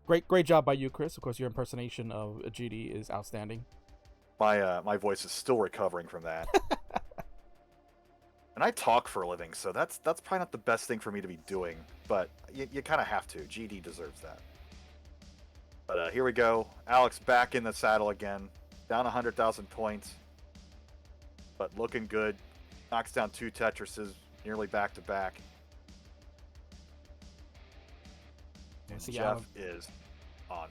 great job by you, Chris. Of course, your impersonation of a GD is outstanding. My voice is still recovering from that. And I talk for a living, so that's probably not the best thing for me to be doing, but you kind of have to. GD deserves that. But here we go. Alex back in the saddle again. Down 100,000 points. But looking good. Knocks down 2 Tetrises, nearly back to back. Jeff is on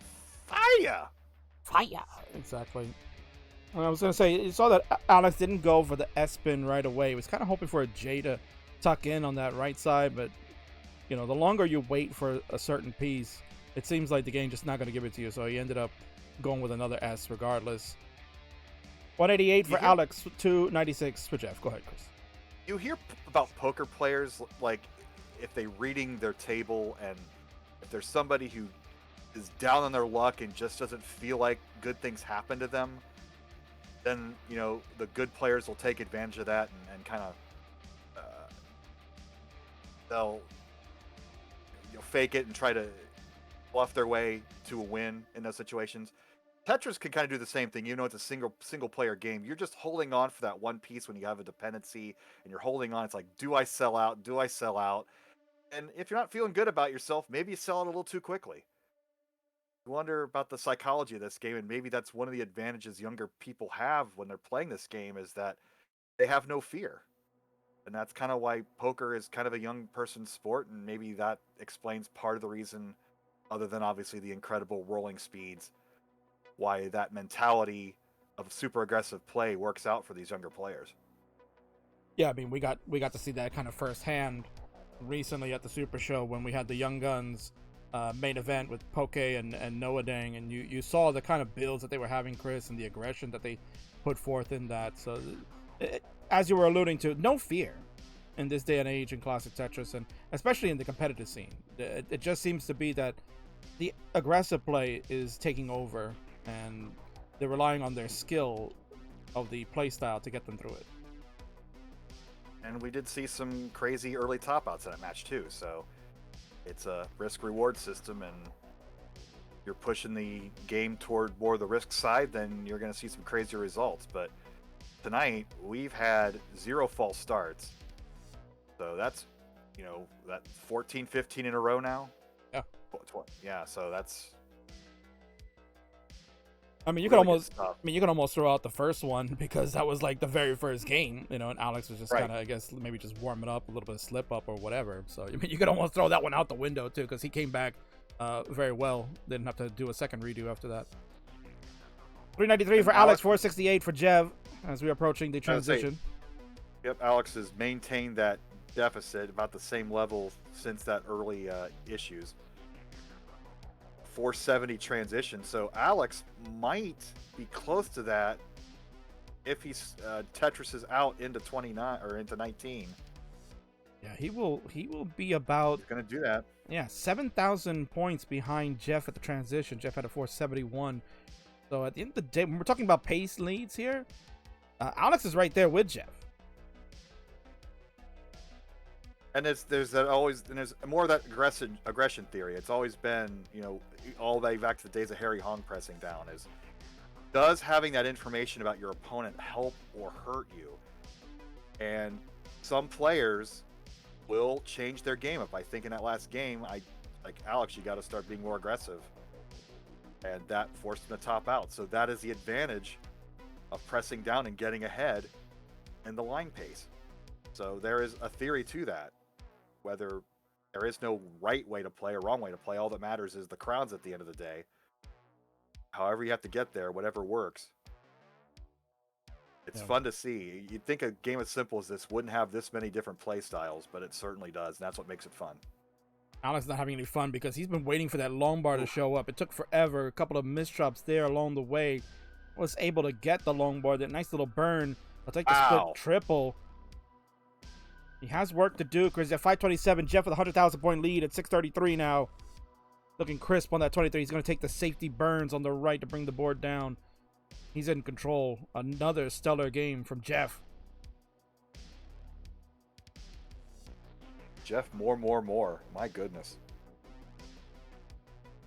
fire. Fire. Exactly. I was going to say, you saw that Alex didn't go for the S-spin right away. He was kind of hoping for a J to tuck in on that right side, but the longer you wait for a certain piece, it seems like the game just not going to give it to you, so he ended up going with another S regardless. 188 for Alex, 296 for Jeff. Go ahead, Chris. You hear about poker players, like, if they're reading their table, and if there's somebody who is down on their luck and just doesn't feel like good things happen to them, then, the good players will take advantage of that and kind of, they'll fake it and try to bluff their way to a win in those situations. Tetris can kind of do the same thing. It's a single player game. You're just holding on for that one piece when you have a dependency, and you're holding on. It's like, do I sell out? Do I sell out? And if you're not feeling good about yourself, maybe you sell it a little too quickly. You wonder about the psychology of this game, and maybe that's one of the advantages younger people have when they're playing this game, is that they have no fear. And that's kind of why poker is kind of a young person's sport, and maybe that explains part of the reason, other than obviously the incredible rolling speeds, why that mentality of super aggressive play works out for these younger players. Yeah, I mean, we got to see that kind of firsthand recently at the Super Show when we had the Young Guns main event with Poke and Noah Dang, and you saw the kind of builds that they were having, Chris, and the aggression that they put forth in that. So, as you were alluding to, no fear in this day and age in Classic Tetris, and especially in the competitive scene. It just seems to be that the aggressive play is taking over, and they're relying on their skill of the play style to get them through it. And we did see some crazy early top outs in that match too. So it's a risk reward system, and you're pushing the game toward more the risk side, then you're going to see some crazy results. But tonight we've had 0 false starts, so that's that 14-15 in a row now. Yeah, so that's. I mean, you could almost throw out the first one because that was like the very first game, and Alex was just kind of, I guess, maybe just warming up, a little bit of slip up or whatever. So I mean, you could almost throw that one out the window too, because he came back very well. Didn't have to do a second redo after that. 393 for Alex, 468 for Jev as we're approaching the transition. Yep, Alex has maintained that deficit about the same level since that early issues. 470 transition, so Alex might be close to that if he's Tetris is out into 29 or into 19. Yeah, he will be about. He's gonna do that. Yeah, 7,000 points behind Jeff at the transition. Jeff had a 471. So at the end of the day, when we're talking about pace leads here, Alex is right there with Jeff. And there's more of that aggression theory. It's always been, all the way back to the days of Harry Hong pressing down, is does having that information about your opponent help or hurt you? And some players will change their game up. I think in that last game, like Alex, you got to start being more aggressive, and that forced him to top out. So that is the advantage of pressing down and getting ahead in the line pace. So there is a theory to that. Whether there is no right way to play or wrong way to play, all that matters is the crowds at the end of the day. However you have to get there, whatever works. It's fun to see. You'd think a game as simple as this wouldn't have this many different play styles, but it certainly does, and that's what makes it fun. Alex not having any fun because he's been waiting for that long bar to show up. It took forever. A couple of misdrops there along the way. Was able to get the long bar. That nice little burn. I'll take the split triple. He has work to do because at 527, Jeff with a 100,000 point lead at 633 now. Looking crisp on that 23. He's going to take the safety burns on the right to bring the board down. He's in control. Another stellar game from Jeff. Jeff, more. My goodness.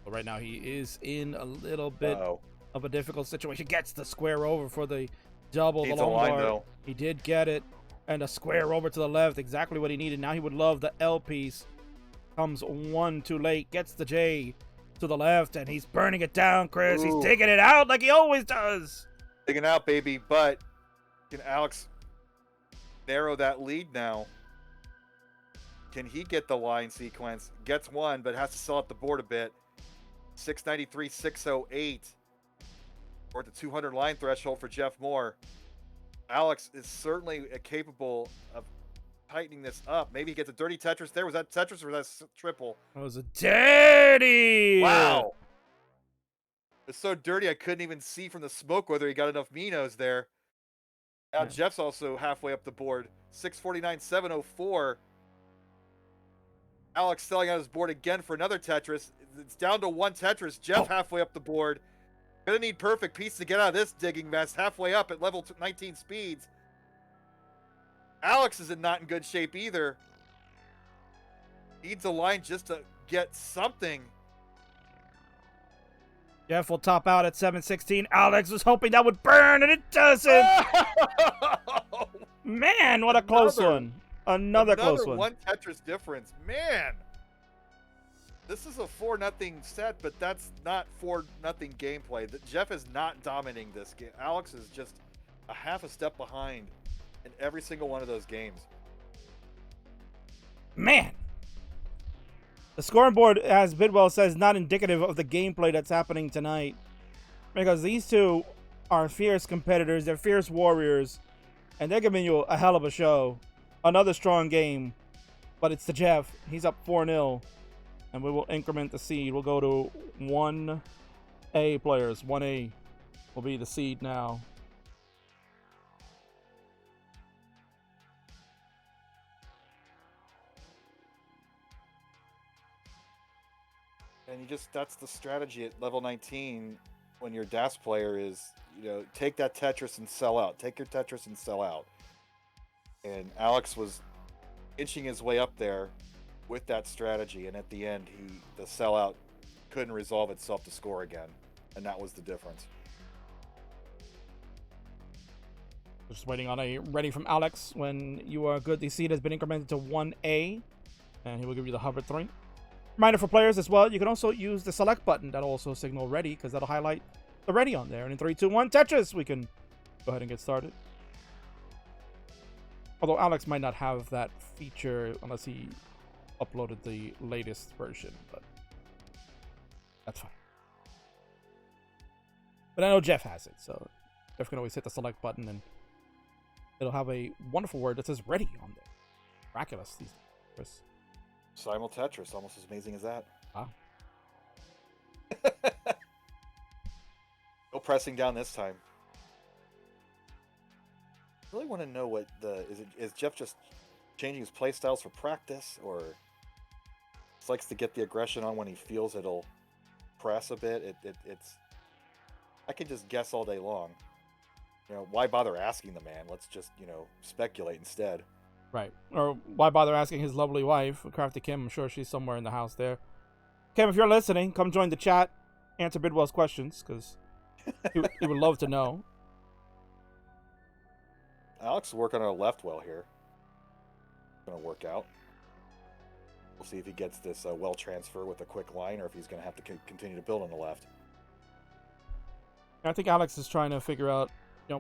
But right now he is in a little bit of a difficult situation. Gets the square over for the double. The long bar. He did get it. And a square over to the left, exactly what he needed. Now he would love the L piece. Comes one too late, gets the J to the left, and he's burning it down, Chris. He's digging it out like he always does. Digging out, baby, but can Alex narrow that lead now? Can he get the line sequence? Gets one, but has to sell up the board a bit. 693, 608. We're at the 200 line threshold for Jeff Moore. Alex is certainly capable of tightening this up. Maybe he gets a dirty Tetris there. Was that Tetris or was that triple? That was a dirty! Wow. It's so dirty I couldn't even see from the smoke whether he got enough Minos there. Now Jeff's also halfway up the board. 649, 704. Alex selling out his board again for another Tetris. It's down to one Tetris. Jeff halfway up the board. Gonna need perfect piece to get out of this digging mess. Halfway up at level 19 speeds. Alex is not in good shape either. Needs a line just to get something. Jeff will top out at 716. Alex was hoping that would burn, and it doesn't. Man, what a close one. Another close one. One Tetris difference. Man. This is a 4-0 set, but that's not 4-0 gameplay. Jeff is not dominating this game. Alex is just a half a step behind in every single one of those games. Man. The scoring board, as Bidwell says, not indicative of the gameplay that's happening tonight. Because these two are fierce competitors. They're fierce warriors. And they're giving you a hell of a show. Another strong game. But it's the Jeff. He's up 4-0. And we will increment the seed. We'll go to 1A players. 1A will be the seed now. And And that's the strategy at level 19 when your DAS player is, take that Tetris and sell out. Take your Tetris and sell out. And Alex was inching his way up there with that strategy, and at the end, the sellout couldn't resolve itself to score again, and that was the difference. Just waiting on a ready from Alex. When you are good, the seed has been incremented to 1A, and he will give you the hover 3. Reminder for players as well, you can also use the select button. That'll also signal ready, because that'll highlight the ready on there. And in 3, 2, 1, Tetris, we can go ahead and get started. Although Alex might not have that feature unless he uploaded the latest version, but that's fine. But I know Jeff has it, so Jeff can always hit the select button and it'll have a wonderful word that says ready on there. Miraculous, these days. Simul Tetris, almost as amazing as that. Ah. No pressing down this time. I really want to know what is Jeff just changing his play styles for practice, or just likes to get the aggression on when he feels it'll press a bit? It's I can just guess all day long. Why bother asking the man? Let's just, speculate instead. Right. Or why bother asking his lovely wife, Crafty Kim? I'm sure she's somewhere in the house there. Kim, if you're listening, come join the chat. Answer Bidwell's questions, because he would love to know. Alex is working on a left well here. Going to work out. We'll see if he gets this well transfer with a quick line, or if he's going to have to continue to build on the left. I think Alex is trying to figure out,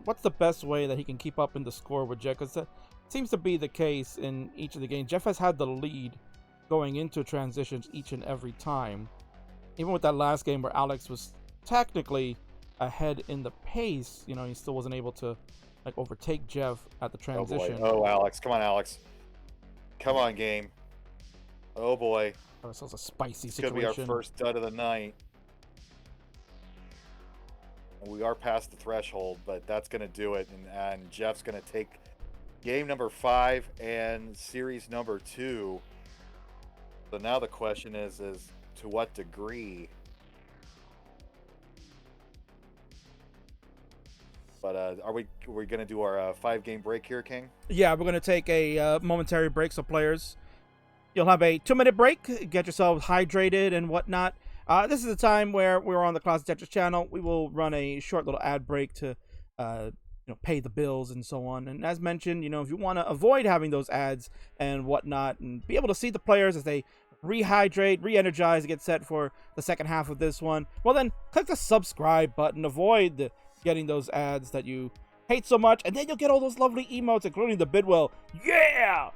what's the best way that he can keep up in the score with Jeff, because that seems to be the case in each of the games. Jeff has had the lead going into transitions each and every time. Even with that last game where Alex was technically ahead in the pace, he still wasn't able to overtake Jeff at the transition. Oh, Alex. Come on, Alex. Come on, game. Oh, boy. Oh, this was a spicy situation. This could be our first dud of the night. We are past the threshold, but that's going to do it. And Jeff's going to take game number 5 and series number 2. So now the question is to what degree? But are we going to do our 5-game break here, King? Yeah, we're going to take a momentary break. So players, you'll have a 2-minute break. Get yourselves hydrated and whatnot. This is the time where we're on the ClassicTetris channel. We will run a short little ad break to pay the bills and so on. And as mentioned, if you want to avoid having those ads and whatnot and be able to see the players as they rehydrate, re-energize, get set for the second half of this one, well then click the subscribe button. Avoid getting those ads that you hate so much, and then you'll get all those lovely emotes, including the Bidwell yeah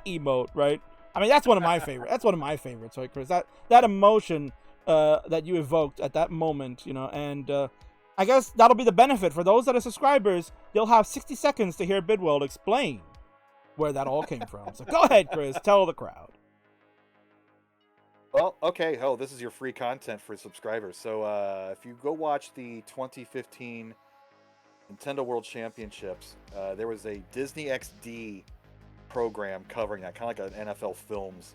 emote, right? I mean, that's one of my favorites. That's one of my favorites, right, Chris? That emotion that you evoked at that moment, and I guess that'll be the benefit for those that are subscribers. You'll have 60 seconds to hear Bidwell explain where that all came from. So go ahead, Chris, tell the crowd. Well, okay. Oh, this is your free content for subscribers. So if you go watch the 2015 Nintendo World Championships, there was a Disney XD program covering that, kind of like an NFL Films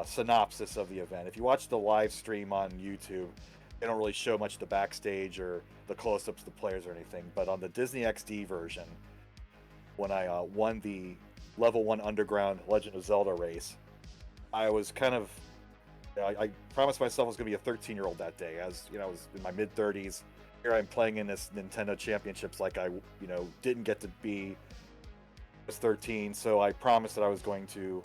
synopsis of the event. If you watch the live stream on YouTube, they don't really show much of the backstage or the close-ups of the players or anything. But on the Disney XD version, when I won the Level 1 Underground Legend of Zelda race, I was kind of... I promised myself I was going to be a 13-year-old that day. I was in my mid-30s. Here I'm playing in this Nintendo Championships like I, didn't get to be... I was 13, so I promised that I was going to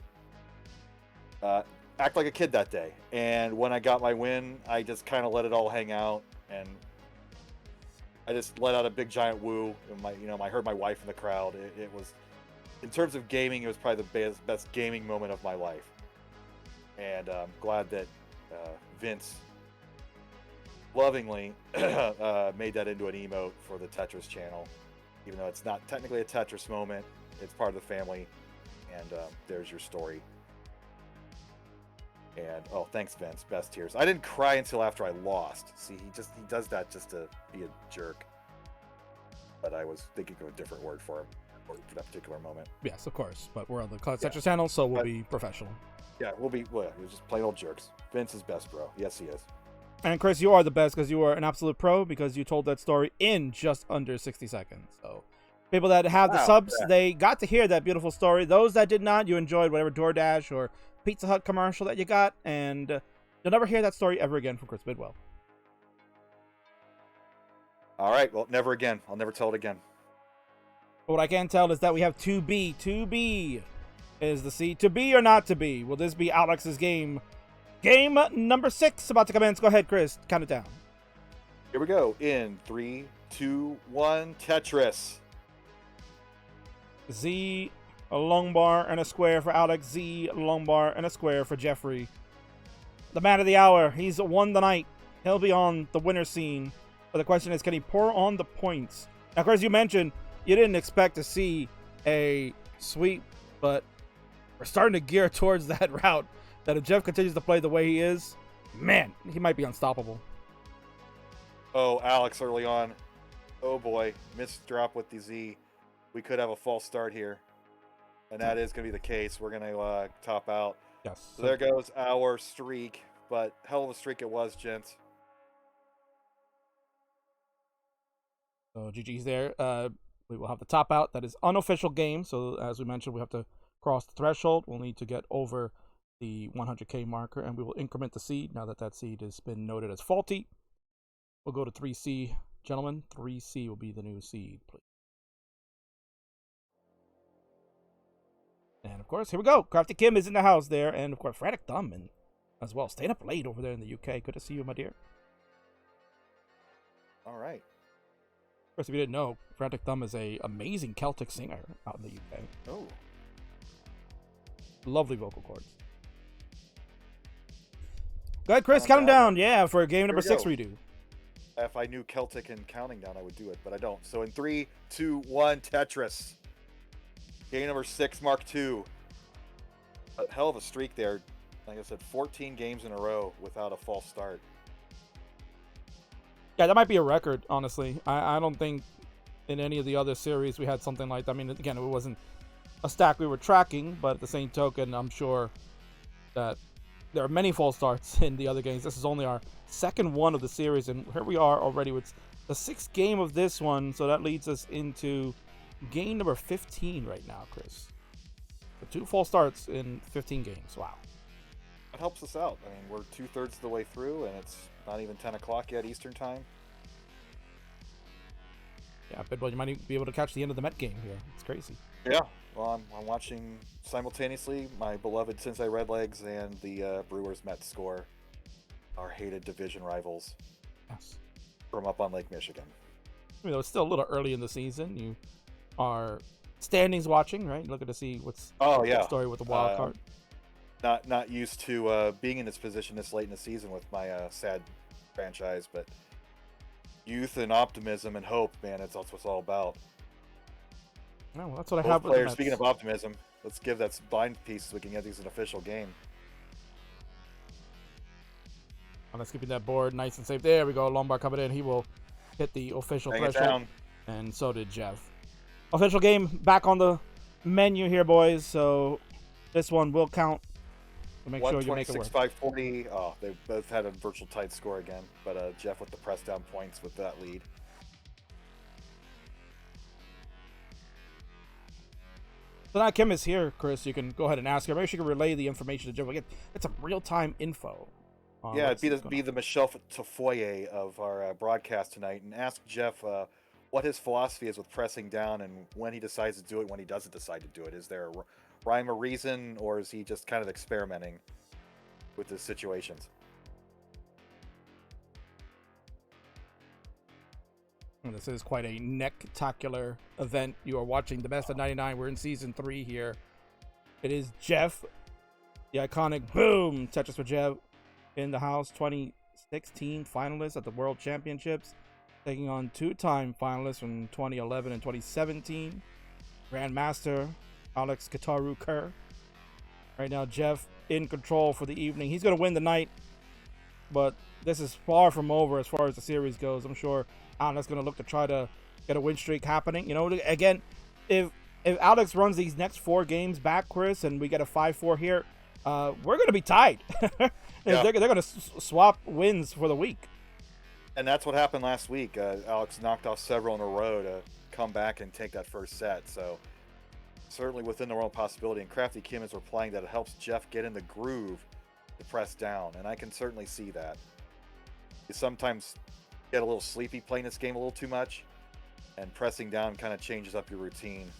act like a kid that day. And when I got my win, I just kind of let it all hang out, and I just let out a big giant woo. And I heard my wife in the crowd. It was, in terms of gaming, it was probably the best gaming moment of my life. And I'm glad that Vince lovingly made that into an emote for the Tetris channel, even though it's not technically a Tetris moment. It's part of the family, and there's your story. And oh, thanks, Vince. Best tears. I didn't cry until after I lost. See, he does that just to be a jerk. But I was thinking of a different word for him. for that particular moment. Yes, of course. But we're on the ClassicTetris channel, so we'll be professional. Yeah, we're just plain old jerks. Vince is best, bro. Yes, he is. And Chris, you are the best because you are an absolute pro because you told that story in just under 60 seconds. So people that have the subs, they got to hear that beautiful story. Those that did not, you enjoyed whatever DoorDash or Pizza Hut commercial that you got, and you'll never hear that story ever again from Chris Bidwell. All right, well, never again. I'll never tell it again. But what I can tell is that we have 2B. 2B is the seed. To be or not to be? Will this be Alex's game? Game number 6 about to commence. Go ahead, Chris. Count it down. Here we go. In 3, 2, 1, Tetris. Z, a long bar and a square for Alex. Z, a long bar and a square for Jeffrey. The man of the hour. He's won the night. He'll be on the winner scene. But the question is, can he pour on the points? Now, Chris, you mentioned you didn't expect to see a sweep, but we're starting to gear towards that route. That if Jeff continues to play the way he is, man, he might be unstoppable. Oh, Alex early on. Oh boy, missed drop with the Z. We could have a false start here. And that is going to be the case. We're going to top out. Yes. So there goes our streak. But hell of a streak it was, gents. So GG's there. We will have the top out. That is unofficial game. So as we mentioned, we have to cross the threshold. We'll need to get over the 100K marker, and we will increment the seed now that that seed has been noted as faulty. We'll go to 3C, gentlemen. 3C will be the new seed, please. And of course, here we go. Crafty Kim is in the house there, and of course, Frantic Thumb and as well. Staying up late over there in the UK. Good to see you, my dear. All right. Of course, if you didn't know, Frantic Thumb is a amazing Celtic singer out in the UK. Oh. Lovely vocal cords. Go ahead, Chris, count them down. Yeah, for game number 6 redo. If I knew Celtic and counting down, I would do it, but I don't. So in 3, 2, 1, Tetris. Game number 6, Mark II. A hell of a streak there. Like I said, 14 games in a row without a false start. Yeah, that might be a record, honestly. I don't think in any of the other series we had something like that. I mean, again, it wasn't a stack we were tracking, but at the same token, I'm sure that there are many false starts in the other games. This is only our second one of the series, and here we are already with the 6th game of this one, so that leads us into game number 15 right now, Chris. So 2 false starts in 15 games. Wow. It helps us out. I mean, we're 2/3 of the way through, and it's not even 10 o'clock yet Eastern time. Yeah, Bidwell, you might be able to catch the end of the Met game here. It's crazy. Yeah. Well, I'm watching simultaneously my beloved Cincinnati Redlegs and the Brewers Mets score. Our hated division rivals. Yes. From up on Lake Michigan. I mean, it's still a little early in the season. You are standings watching, right? You're looking to see what's the story with the wild card. Not used to being in this position this late in the season with my sad franchise, but youth and optimism and hope, man, that's what it's all about. No, well, that's what I have with players. Speaking of optimism, let's give that blind piece so we can get these an official game. I'm just keeping that board nice and safe. There we go. Lombard coming in. He will hit the official threshold. And so did Jeff. Official game back on the menu here, boys. So this one will count. So make sure you make it work. 540. Oh, they both had a virtual tight score again. But Jeff with the press down points with that lead. So now Kim is here, Chris. You can go ahead and ask her. Maybe she can relay the information to Jeff. Again, it's some real-time info. Yeah, it'd be the Michelle Tafoye of our broadcast tonight, and ask Jeff what his philosophy is with pressing down and when he decides to do it, when he doesn't decide to do it. Is there a rhyme or reason, or is he just kind of experimenting with his situations? This is quite a neck-tacular event. You are watching the best of 99. We're in season 3 here. It is Jeff, the iconic Boom Tetris for Jeff, in the house. 2016 finalist at the World Championships, taking on 2-time finalists from 2011 and 2017. Grandmaster Alex Kitaru Kerr. Right now, Jeff in control for the evening. He's going to win the night, but this is far from over as far as the series goes. I'm sure Alex going to look to try to get a win streak happening. You know, again, if if Alex runs these next 4 games back, Chris, and we get a 5-4 here, we're going to be tied. Yeah. They're going to swap wins for the week. And that's what happened last week. Alex knocked off several in a row to come back and take that first set. So certainly within the realm of possibility. And Crafty Kim is replying that it helps Jeff get in the groove to press down. And I can certainly see that. You sometimes get a little sleepy playing this game a little too much. And pressing down kind of changes up your routine.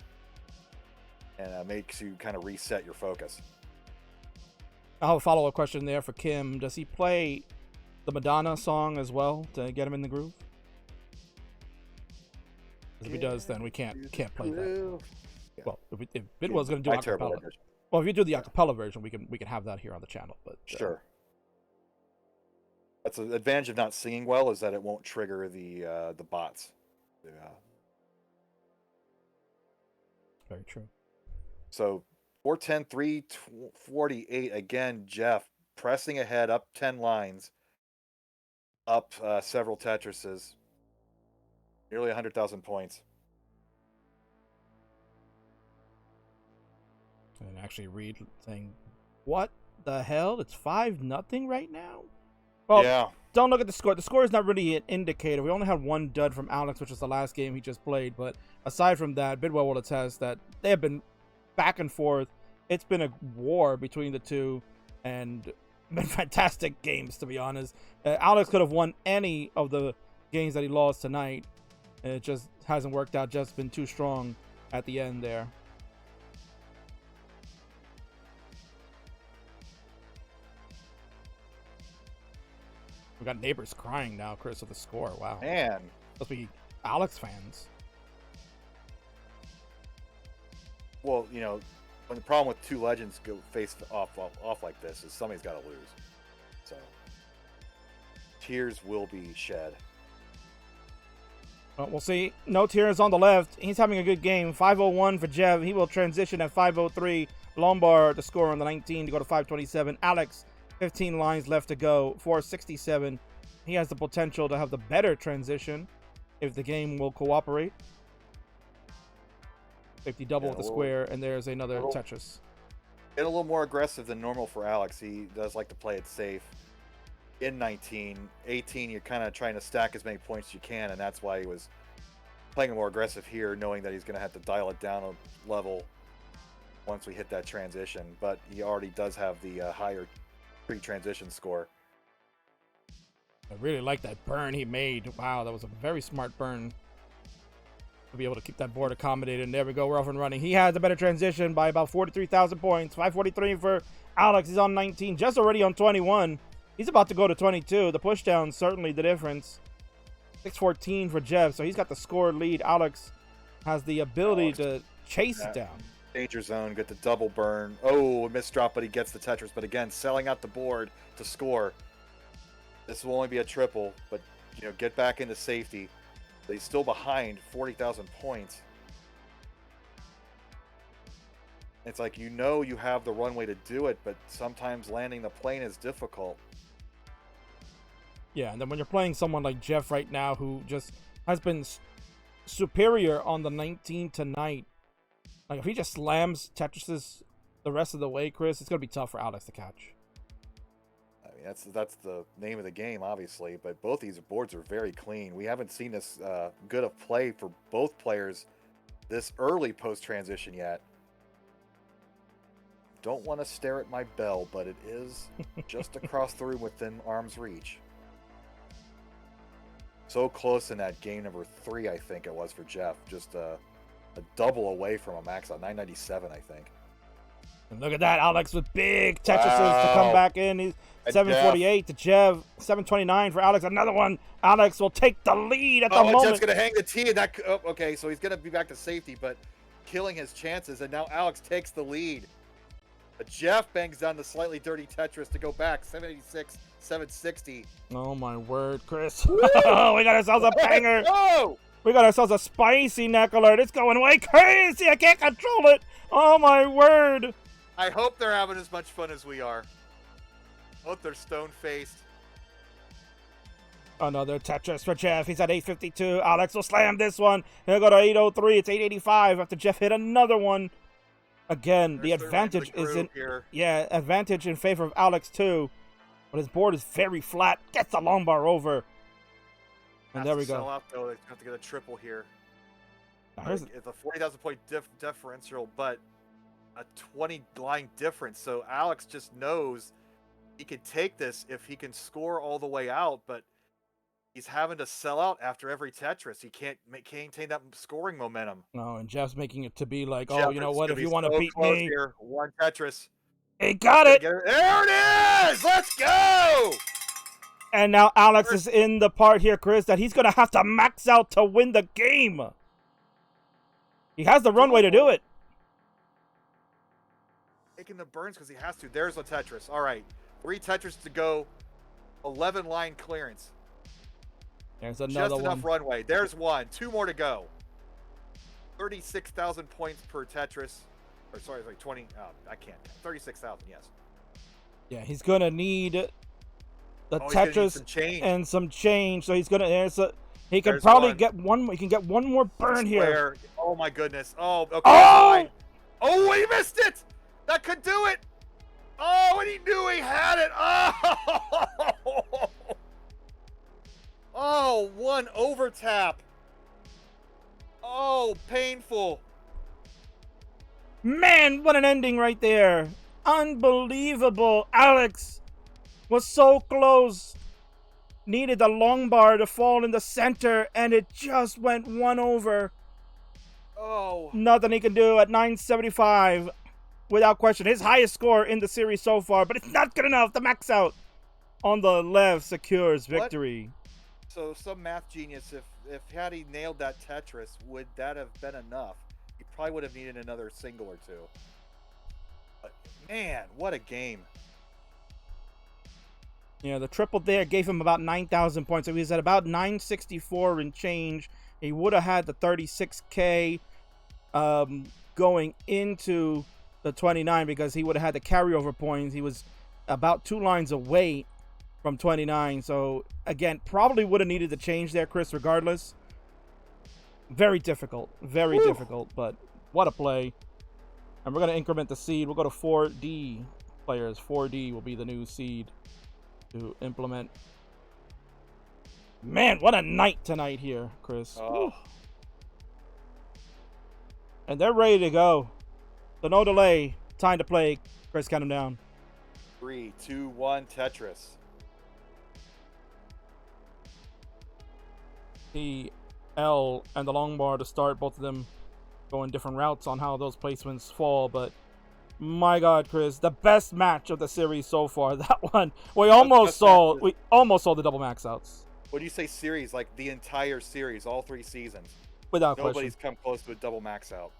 And makes you kind of reset your focus. I'll have a follow-up question there for Kim. Does he play the Madonna song as well to get him in the groove? If he does, then we can't play that. Yeah. Well, if Bidwell's going to do acapella, well, if you do the acapella version, we can have that here on the channel. But sure, that's an advantage of not singing well, is that it won't trigger the bots. Yeah, very true. So 410, 348 again. Jeff pressing ahead, up 10 lines, up several Tetrises, nearly 100,000 points. And actually read saying, what the hell? It's 5-0 right now? Well, yeah. Don't look at the score. The score is not really an indicator. We only had 1 dud from Alex, which was the last game he just played. But aside from that, Bidwell will attest that they have been back and forth. It's been a war between the two and been fantastic games, to be honest. Alex could have won any of the games that he lost tonight. It just hasn't worked out. Just been too strong at the end there. We got neighbors crying now, Chris, with the score. Wow. Man. Must be Alex fans. Well, you know, when the problem with 2 legends go face off like this is somebody's got to lose. So, tears will be shed. Well, we'll see. No tears on the left. He's having a good game. 501 for Jev. He will transition at 503. Lombard, the score on the 19 to go to 527. Alex, 15 lines left to go. 467. He has the potential to have the better transition if the game will cooperate. 50 double with the square, and there's another Tetris. Get a little more aggressive than normal for Alex. He does like to play it safe. In 19, 18, you're kind of trying to stack as many points as you can, and that's why he was playing more aggressive here, knowing that he's going to have to dial it down a level once we hit that transition. But he already does have the higher pre-transition score. I really like that burn he made. Wow, that was a very smart burn to be able to keep that board accommodated. And there we go, we're off and running. He has a better transition by about 43,000 points. 543 for Alex. He's on 19, just already on 21. He's about to go to 22. The push down certainly the difference. 614 for Jeff, so he's got the score lead. Alex has the ability to chase it down. Danger zone, get the double burn. Oh, a missed drop, but he gets the Tetris. But again, selling out the board to score. This will only be a triple, but you know, get back into safety. He's still behind 40,000 points. It's like, you know, you have the runway to do it, but sometimes landing the plane is difficult. Yeah, and then when you're playing someone like Jeff right now, who just has been superior on the 19 tonight, like if he just slams Tetrises the rest of the way, Chris, it's going to be tough for Alex to catch. I mean, that's the name of the game, obviously, but both these boards are very clean. We haven't seen this good of play for both players this early post-transition yet. Don't want to stare at my bell, but it is just across the room within arm's reach. So close in that game number 3, I think it was for Jeff. Just a double away from a max on 997, I think. And look at that, Alex with big Tetrises to come back in. He's 748 to Jev, 729 for Alex. Another one. Alex will take the lead at the moment. Jeff's going to hang the tee. And okay, so he's going to be back to safety, but killing his chances. And now Alex takes the lead. But Jeff bangs down the slightly dirty Tetris to go back. 786, 760. Oh, my word, Chris. We got ourselves a banger. We got ourselves a spicy neck alert. It's going way crazy. I can't control it. Oh, my word. I hope they're having as much fun as we are. Hope they're stone-faced. Another Tetris for Jeff. He's at 852. Alex will slam this one. He'll go to 803. It's 885 after Jeff hit another one. Again, the advantage is in here. Yeah, advantage in favor of Alex too. But his board is very flat. Gets the long bar over. And there we go. Sell out, though. They have to get a triple here. Here's It's a 40,000 point differential, but a 20 line difference. So Alex just knows he can take this if he can score all the way out, but he's having to sell out after every Tetris. He can't maintain that scoring momentum. No, and Jeff's making it to be like, Jeff, oh, you know what? If you want to so beat close me, here. One Tetris. he got it. There it is! Let's go! And now Alex is in the part here, Chris, that he's going to have to max out to win the game. He has the runway to do it. Taking the burns because he has to. There's a Tetris. All right. 3 Tetris to go. 11 line clearance. There's another Just enough one. runway. There's one. 2 more to go. 36,000 points per Tetris. Or sorry, 20. I can't. 36,000, yes. Yeah, he's going to need the He's gonna need Tetris some change. and some change. So he's going to... He can There's probably one. get one. He can get one more burn here. Square. Oh my goodness. Oh, okay. Oh! Oh, he missed it. That could do it. Oh, and he knew he had it. Oh, oh, one over tap. Oh, painful. Man, what an ending right there. Unbelievable. Alex was so close. Needed the long bar to fall in the center, and it just went one over. Oh. Nothing he can do at 975. Without question, his highest score in the series so far, but it's not good enough. The max out on the left secures victory. So some math genius, if had he nailed that Tetris, would that have been enough? He probably would have needed another single or two. But man, what a game. Yeah, the triple there gave him about 9,000 points. So he was at about 964 and change. He would have had the 36K going into the 29 because he would have had the carryover points. He was about 2 lines away from 29. So, again, probably would have needed the change there, Chris, regardless. Very difficult. Very difficult, but what a play. And we're going to increment the seed. We'll go to 4D players. 4D will be the new seed to implement. Man, what a night tonight here, Chris. Oh. And they're ready to go. So no delay. Time to play. Chris, count them down. 3, 2, 1, Tetris. The L and the long bar to start. Both of them going different routes on how those placements fall, but my God, Chris, the best match of the series so far. That one, we almost saw the double max outs. What do you say series? Like the entire series, all 3 seasons. Without Nobody's question. come close to a double max out.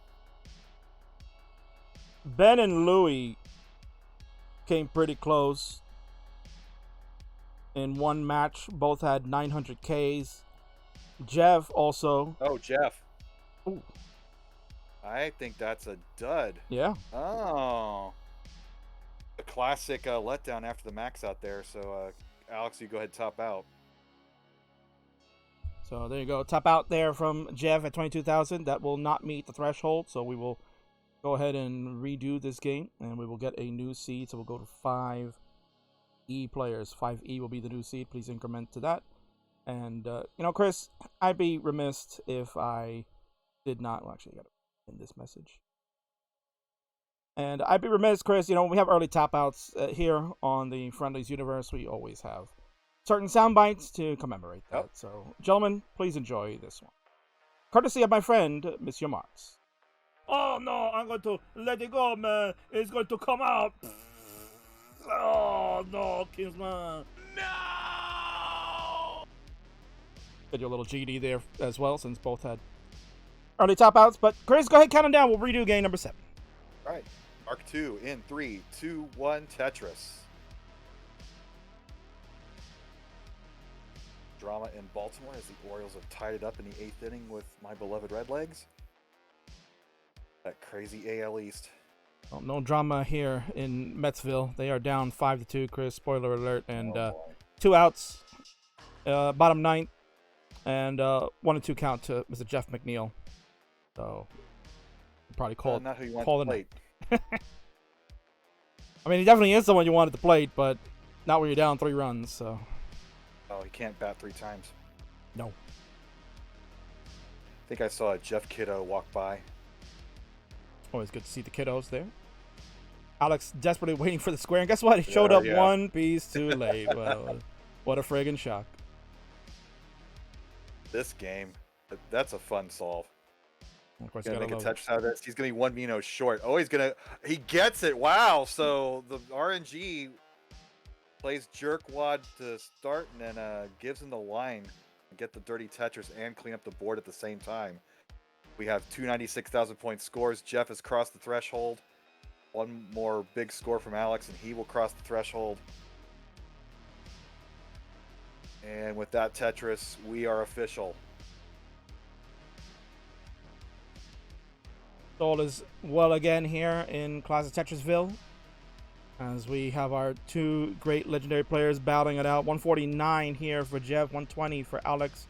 Ben and Louis came pretty close in one match. Both had 900 Ks. Jeff also. Oh, Jeff. Ooh. I think that's a dud. Yeah. Oh. A classic letdown after the max out there. So, Alex, you go ahead and top out. So there you go. Top out there from Jeff at 22,000. That will not meet the threshold. So we will go ahead and redo this game. And we will get a new seed. So we'll go to 5E players. 5E will be the new seed. Please increment to that. And, Chris, I'd be remiss if I did not. Well, actually, I got to in this message. And I'd be remiss, Chris, we have early tap outs here on the Friendlies universe. We always have certain sound bites to commemorate that. Yep. So, gentlemen, please enjoy this one. Courtesy of my friend, Monsieur Marx. Oh, no, I'm going to let it go, man. It's going to come out. Oh, no, Kingsman. No! Get your little GD there as well, since both had early top outs. But Chris, go ahead, count them down. We'll redo game number 7. All right. Mark 2 in 3, 2, 1, Tetris. Drama in Baltimore as the Orioles have tied it up in the 8th inning with my beloved Redlegs. That crazy AL East. Well, no drama here in Metsville. They are down 5-2, Chris. Spoiler alert. And 2 outs bottom ninth, and 1 and 2 count to Mr. Jeff McNeil. So probably call not who you want call to it. plate. I mean, he definitely is someone you wanted to plate, but not when you're down 3 runs. So. Oh, he can't bat 3 times. No. I think I saw a Jeff Kiddo walk by. Always good to see the kiddos there. Alex desperately waiting for the square, and guess what? He showed up one piece too late. Well, what a friggin' shock. This game, that's a fun solve. Of course, He's gonna make a Tetris out of this. He's gonna be 1 Mino short. Oh, he gets it. Wow. So the RNG plays jerkwad to start and then gives him the line and get the dirty Tetris and clean up the board at the same time. We have 296,000 point scores. Jeff has crossed the threshold. 1 more big score from Alex and he will cross the threshold. And with that Tetris, we are official. All is well again here in Classic Tetrisville, as we have our 2 great legendary players battling it out. 149 here for Jeff, 120 for Alex.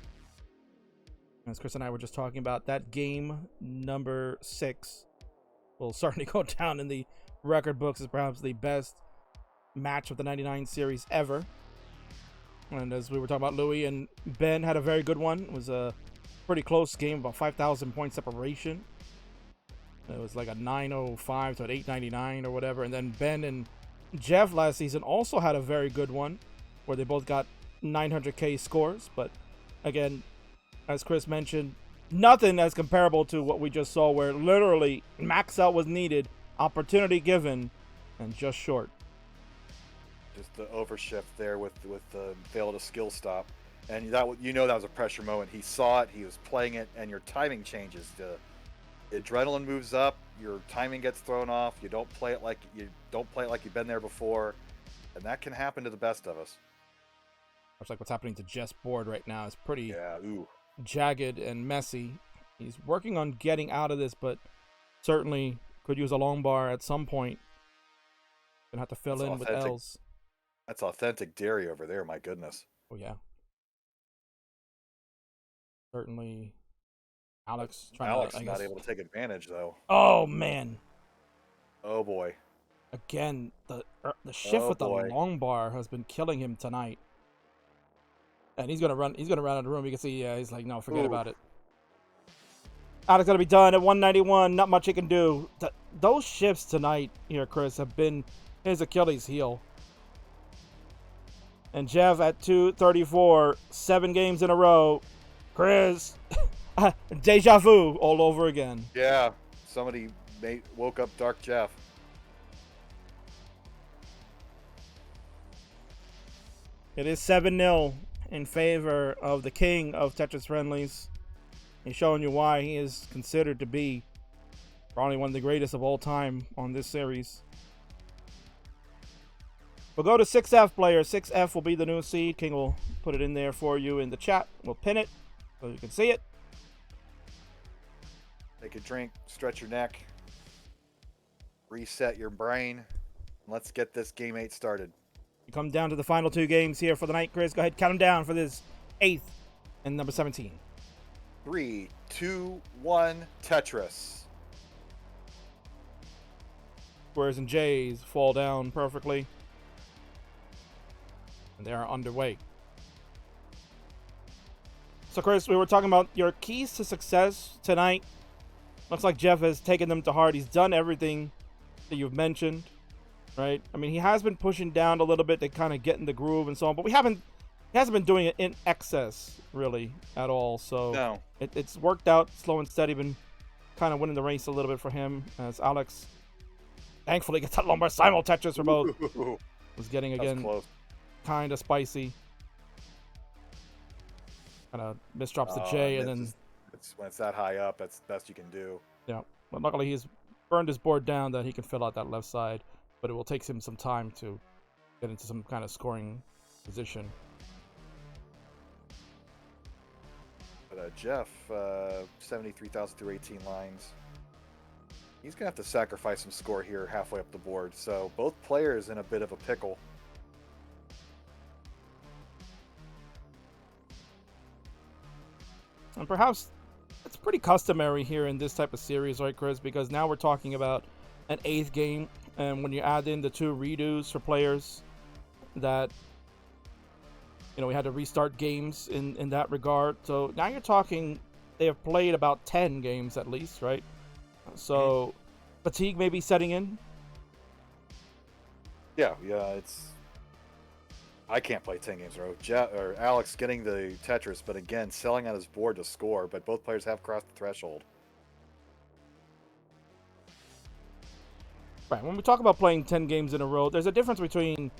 As Chris and I were just talking about, that game number 6 will certainly go down in the record books as perhaps the best match of the 99 series ever. And as we were talking about, Louis and Ben had a very good one. It was a pretty close game, about 5,000 point separation. It was like a 905 to an 899 or whatever. And then Ben and Jeff last season also had a very good one where they both got 900K scores. But again, as Chris mentioned, nothing as comparable to what we just saw, where literally max out was needed, opportunity given, and just short. Just the overshift there with the fail to skill stop. And that was a pressure moment. He saw it, he was playing it, and your timing changes. The adrenaline moves up, your timing gets thrown off, you don't play it like you've been there before, and that can happen to the best of us. Looks like what's happening to Jeff's board right now is pretty ooh. jagged and messy. He's working on getting out of this, but certainly could use a long bar at some point. Gonna have to fill in with L's. That's authentic dairy over there, my goodness. Oh yeah. Certainly Alex not able to take advantage though. Oh man. Oh boy. Again, the shift with the long bar has been killing him tonight. And he's gonna run out of the room. You can see, he's like, no, forget about it. Alex gonna be done at 191. Not much he can do. Those shifts tonight here, Chris, have been his Achilles heel. And Jeff at 234, 7 games in a row. Chris, deja vu all over again. Yeah, somebody woke up Dark Jeff. It is 7-0 in favor of the king of Tetris friendlies. He's showing you why he is considered to be probably one of the greatest of all time on this series. We'll go to 6F player. 6F will be the new seed. King will put it in there for you in the chat. We'll pin it so you can see it. Take a drink, stretch your neck, reset your brain. Let's get this game 8 started. You come down to the final 2 games here for the night, Chris. Go ahead, count them down for this 8th and number 17. 3, 2, 1, Tetris. Squares and J's fall down perfectly. And they are underway. So, Chris, we were talking about your keys to success tonight. Looks like Jeff has taken them to heart. He's done everything that you've mentioned, right? I mean, he has been pushing down a little bit to kind of get in the groove and so on, but he hasn't been doing it in excess, really, at all. So no. It's worked out slow and steady, been kind of winning the race a little bit for him, as Alex thankfully gets that lumbar simul Tetris for both. Was getting, again, kind of spicy. Kind of misdrops the J, and then when it's that high up, that's the best you can do. Yeah, but luckily he's burned his board down that he can fill out that left side, but it will take him some time to get into some kind of scoring position. But Jeff, 73,000 through 18 lines. He's gonna have to sacrifice some score here halfway up the board. So both players in a bit of a pickle. And perhaps it's pretty customary here in this type of series, right, Chris? Because now we're talking about an 8th game, and when you add in the 2 redos for players that, we had to restart games in that regard. So now you're talking, they have played about 10 games at least, right? So fatigue may be setting in. Yeah, I can't play 10 games in a row. Or Alex getting the Tetris, but again, selling on his board to score, but both players have crossed the threshold. Right, when we talk about playing 10 games in a row, there's a difference between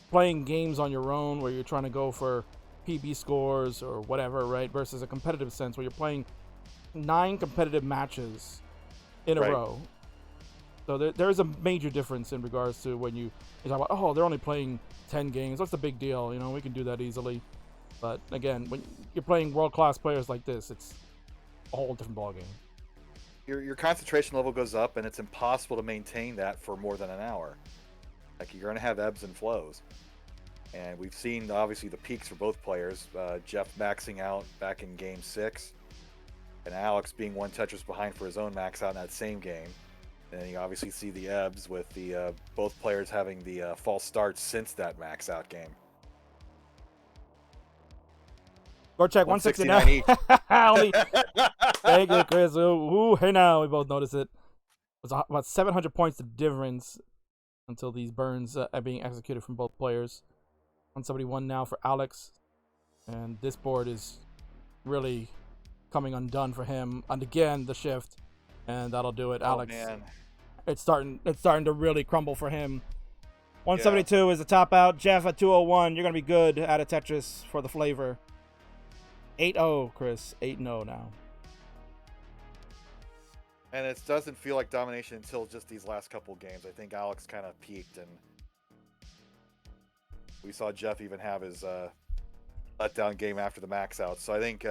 playing games on your own where you're trying to go for PB scores or whatever, right, versus a competitive sense where you're playing 9 competitive matches in a row. So there is a major difference in regards to when you talk about, they're only playing 10 games. What's the big deal? We can do that easily. But again, when you're playing world-class players like this, it's a whole different ballgame. Your concentration level goes up, and it's impossible to maintain that for more than an hour. Like, you're going to have ebbs and flows. And we've seen, obviously, the peaks for both players. Jeff maxing out back in Game 6, and Alex being 1 Tetris behind for his own max out in that same game. And then you obviously see the ebbs with the both players having the false starts since that max out game. Score check 169 each. Thank you, Chris. Ooh, hey now, we both noticed it. It was about 700 points of difference until these burns are being executed from both players. 171 now for Alex, and this board is really coming undone for him. And again, the shift. And that'll do it, Alex. Man. It's starting to really crumble for him. 172 is the top out. Jeff at 201. You're gonna be good at a Tetris for the flavor. 8-0, Chris. 8-0 now. And it doesn't feel like domination until just these last couple games. I think Alex kind of peaked, and we saw Jeff even have his letdown game after the max out. So I think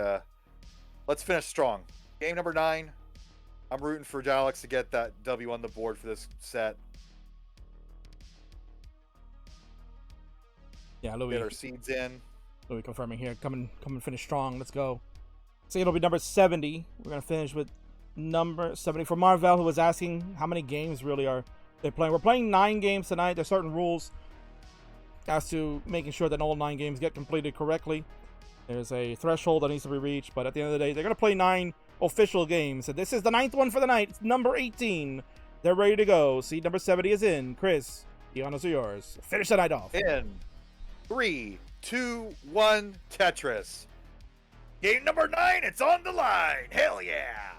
let's finish strong. Game number 9. I'm rooting for Alex to get that W on the board for this set. Yeah, Louis. Get our seeds in. Louis confirming here. Come and finish strong. Let's go. So it'll be number 70. We're going to finish with number 70. For Marvel, who was asking how many games really are they playing. We're playing 9 games tonight. There's certain rules as to making sure that all 9 games get completed correctly. There's a threshold that needs to be reached, but at the end of the day, they're going to play 9 official games. And this is the 9th one for the night. It's number 18. They're ready to go. Seed number 70 is in. Chris, the honors are yours. Finish the night off. In 3, 2, 1, Tetris. Game number 9, it's on the line. Hell yeah.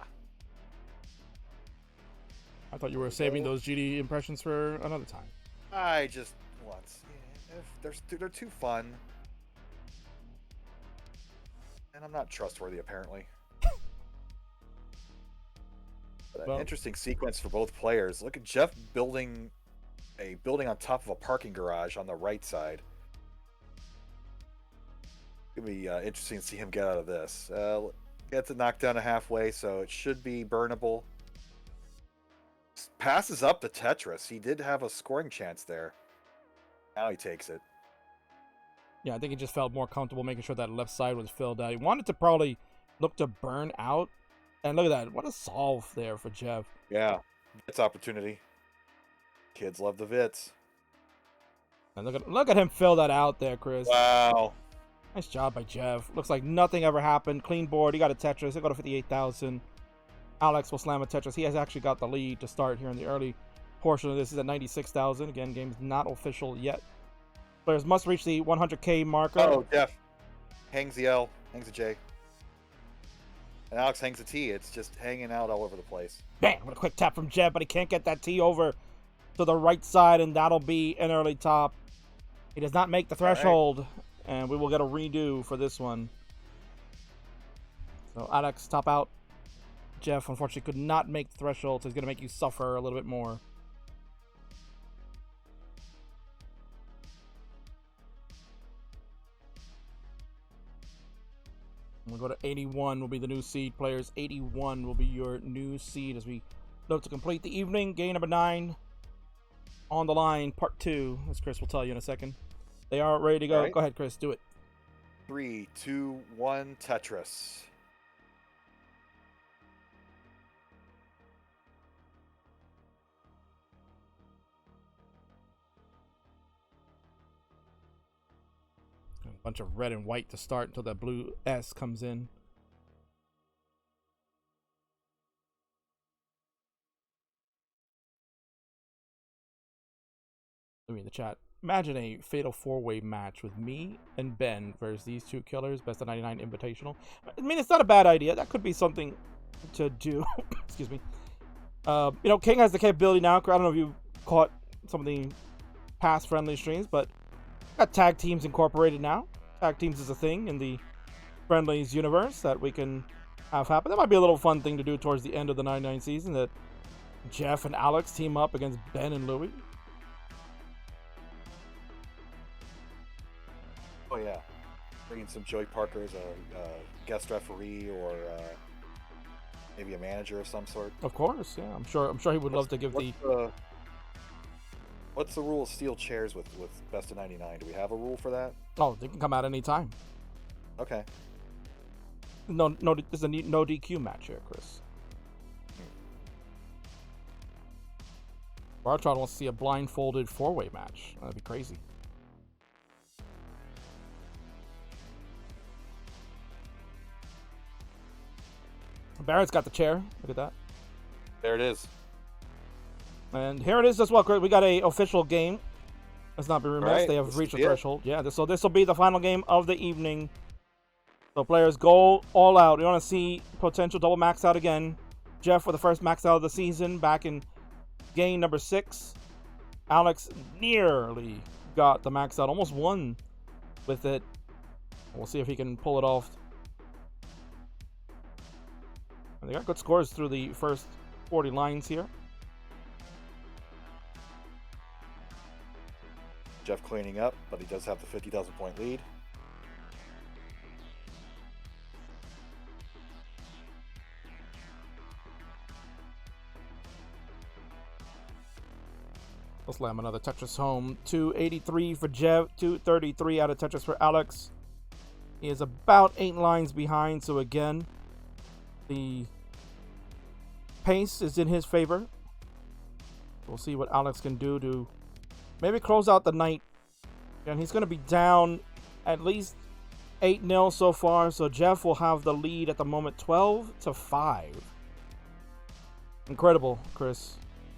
I thought you were saving those GD impressions for another time. I just once. Yeah, they're too fun. And I'm not trustworthy, apparently. An interesting sequence for both players. Look at Jeff building a building on top of a parking garage on the right side. It'll be interesting to see him get out of this. Gets it knocked down to halfway, so it should be burnable. Passes up the Tetris. He did have a scoring chance there. Now he takes it. Yeah, I think he just felt more comfortable making sure that left side was filled out. He wanted to probably look to burn out. And look at that. What a solve there for Jeff. Yeah. It's opportunity. Kids love the Vits. And look at him fill that out there, Chris. Wow. Nice job by Jeff. Looks like nothing ever happened. Clean board. He got a Tetris. He'll go to 58,000. Alex will slam a Tetris. He has actually got the lead to start here in the early portion of this. Is at 96,000. Again, game's not official yet. Players must reach the 100K marker. Oh, Jeff hangs the L, hangs the J. And Alex hangs the T. It's just hanging out all over the place. Bam! What a quick tap from Jeff, but he can't get that T over to the right side, and that'll be an early top. He does not make the threshold, and we will get a redo for this one. So Alex, top out. Jeff, unfortunately, could not make the threshold, so he's going to make you suffer a little bit more. We'll go to 81 will be the new seed. Players, 81 will be your new seed as we look to complete the evening. Game number 9 on the line, part 2, as Chris will tell you in a second. They are ready to go. Right. Go ahead, Chris, do it. 3, 2, 1, Tetris. A bunch of red and white to start until that blue S comes in. In the chat, imagine a fatal 4-way match with me and Ben versus these two killers, best of 99 invitational. I mean, it's not a bad idea. That could be something to do. Excuse me. You know, King has the capability now. I don't know if you caught some of the past friendly streams, but got tag teams incorporated now. Tag teams is a thing in the friendlies universe that we can have happen. That might be a little fun thing to do towards the end of the 99 season, that Jeff and Alex team up against Ben and Louie. Oh yeah, bringing some Joey Parker as a guest referee, or maybe a manager of some sort. Of course, yeah. I'm sure he would love to give What's the rule of steel chairs with best of 99? Do we have a rule for that? Oh, they can come out any time. Okay. No, there's a no DQ match here, Chris. Bartron wants to see a blindfolded 4-way match. That'd be crazy. Barrett's got the chair. Look at that. There it is. And here it is as well. We got a official game. Let's not be remiss. Right, they have reached the threshold. Yeah, this will be the final game of the evening. So players go all out. We want to see potential double max out again. Jeff with the first max out of the season back in game number 6. Alex nearly got the max out. Almost won with it. We'll see if he can pull it off. And they got good scores through the first 40 lines here. Jeff cleaning up, but he does have the 50,000 point lead. Let's slam another Tetris home. 283 for Jeff, 233 out of Tetris for Alex. He is about 8 lines behind, so again, the pace is in his favor. We'll see what Alex can do to maybe close out the night. And he's going to be down at least 8-0 so far, so Jeff will have the lead at the moment, 12-5. Incredible, Chris.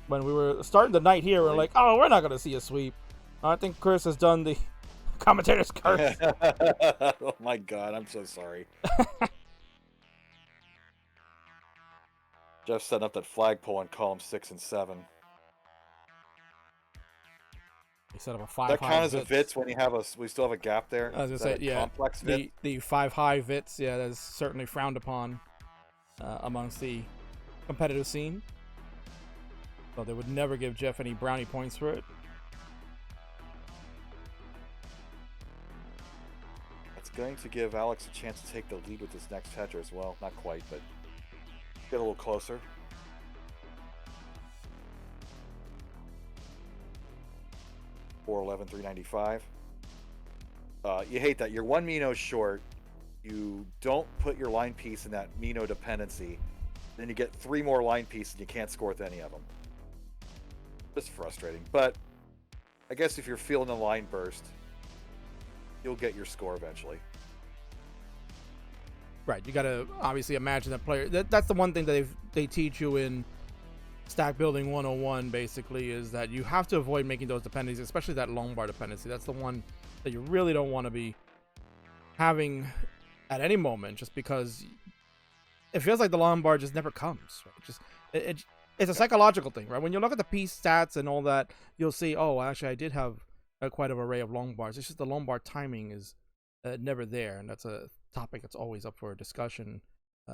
When we were starting the night here, we were like, oh, we're not going to see a sweep. I think Chris has done the commentator's curse. Oh my god, I'm so sorry. Jeff setting up that flagpole on column 6 and 7. He set up a 5 that high. That count as a Vits when you have we still have a gap there. I was gonna say, yeah, complex the 5 high Vits, yeah, that's certainly frowned upon amongst the competitive scene. So they would never give Jeff any brownie points for it. That's going to give Alex a chance to take the lead with this next Tetris. Well, not quite, but get a little closer. $411,395. You hate that. You're 1 Mino short. You don't put your line piece in that Mino dependency. Then you get 3 more line pieces and you can't score with any of them. Just frustrating. But I guess if you're feeling the line burst, you'll get your score eventually. Right. You got to obviously imagine that player. That's the one thing that they teach you in Stack Building 101, basically, is that you have to avoid making those dependencies, especially that long bar dependency. That's the one that you really don't want to be having at any moment, just because it feels like the long bar just never comes. Right? It's a psychological thing, right? When you look at the piece stats and all that, you'll see, oh, actually, I did have quite an array of long bars. It's just the long bar timing is never there, and that's a topic that's always up for discussion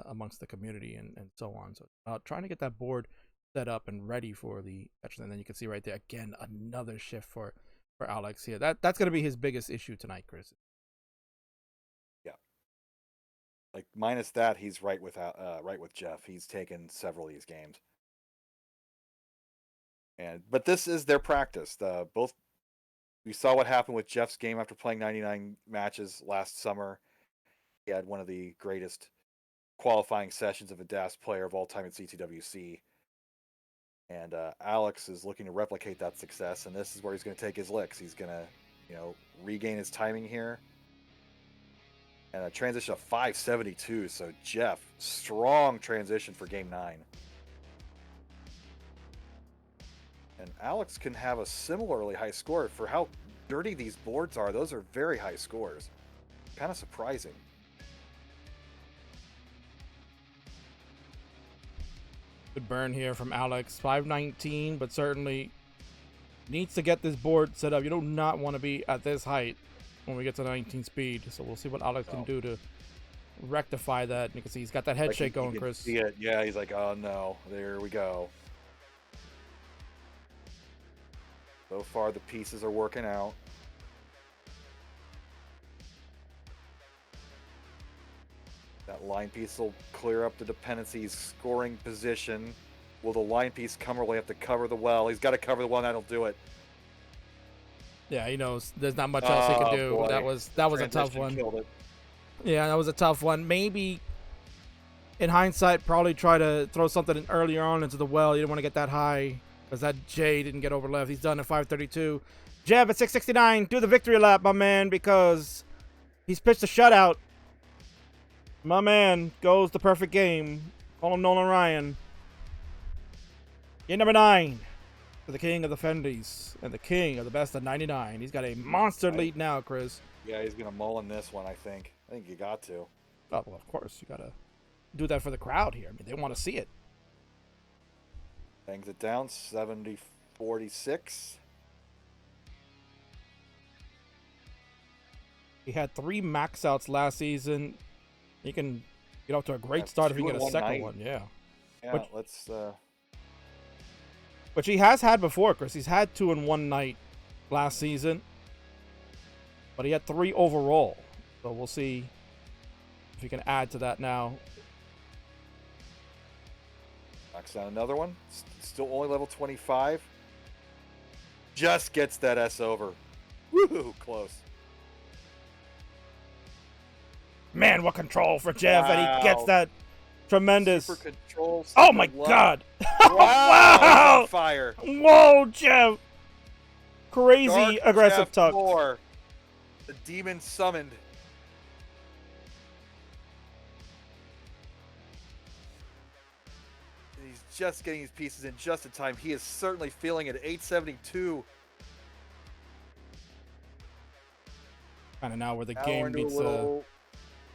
amongst the community and so on. So trying to get that board set up and ready for the Tetris, and then you can see right there again another shift for Alex here. That's going to be his biggest issue tonight, Chris. Yeah, like minus that, he's right with Jeff. He's taken several of these games, but this is their practice. Both we saw what happened with Jeff's game after playing 99 matches last summer. He had one of the greatest qualifying sessions of a DAS player of all time at CTWC. And Alex is looking to replicate that success, and this is where he's going to take his licks. He's going to, regain his timing here. And a transition of 572. So Jeff, strong transition for game 9. And Alex can have a similarly high score for how dirty these boards are. Those are very high scores. Kind of surprising. Good burn here from Alex. 519, but certainly needs to get this board set up. You do not want to be at this height when we get to 19 speed. So we'll see what Alex can do to rectify that. You can see he's got that head shake going, Chris. See it. Yeah, he's like, oh no, there we go. So far, the pieces are working out. That line piece will clear up the dependencies, scoring position. Will the line piece come, or will he have to cover the well? He's got to cover the well, and that'll do it. Yeah, he knows there's not much else he can do. Boy. That was a tough one. Killed it. Yeah, that was a tough one. Maybe in hindsight, probably try to throw something in earlier on into the well. You didn't want to get that high because that J didn't get over left. He's done at 532. Jeb at 669. Do the victory lap, my man, because he's pitched a shutout. My man goes the perfect game. Call him Nolan Ryan. Game number 9 for the king of the Fendies and the king of the best of 99. He's got a monster lead now, Chris. Yeah, he's going to mull in this one, I think. I think you got to. Oh, well, of course. You got to do that for the crowd here. I mean, they want to see it. Bangs it down, 70-46. He had 3 max outs last season. He can get off to a great start if he can get a second one. Yeah. Yeah, let's... Which he has had before, Chris. He's had 2 in one night last season. But he had 3 overall. So we'll see if he can add to that now. Knocks down another one. Still only level 25. Just gets that S over. Woohoo, close. Man, what control for Jeff. And he gets that tremendous. Super control. Super oh my God. Wow. Wow. Fire. Whoa, Jeff. Crazy Dark aggressive Jeff tuck. Moore, the demon summoned. He's just getting his pieces in just in time. He is certainly feeling it. 872. Kind of now where the Now game we're into a meets little,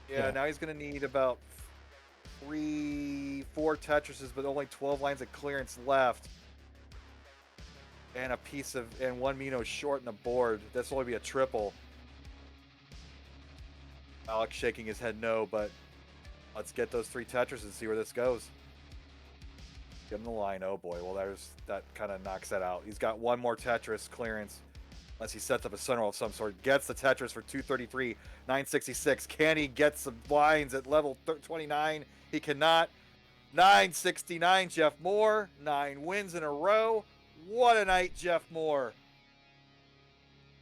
yeah, now he's going to need about 3-4 Tetrises, but only 12 lines of clearance left. And a piece of, and 1 Mino short in the board. This will only be a triple. Alex shaking his head no, but let's get those 3 Tetris and see where this goes. Give him the line. Oh boy, well that kind of knocks that out. He's got 1 more Tetris clearance. Unless he sets up a center of some sort. Gets the Tetris for 233, 966. Can he get some lines at level 29? He cannot. 969, Jeff Moore. 9 wins in a row. What a night, Jeff Moore.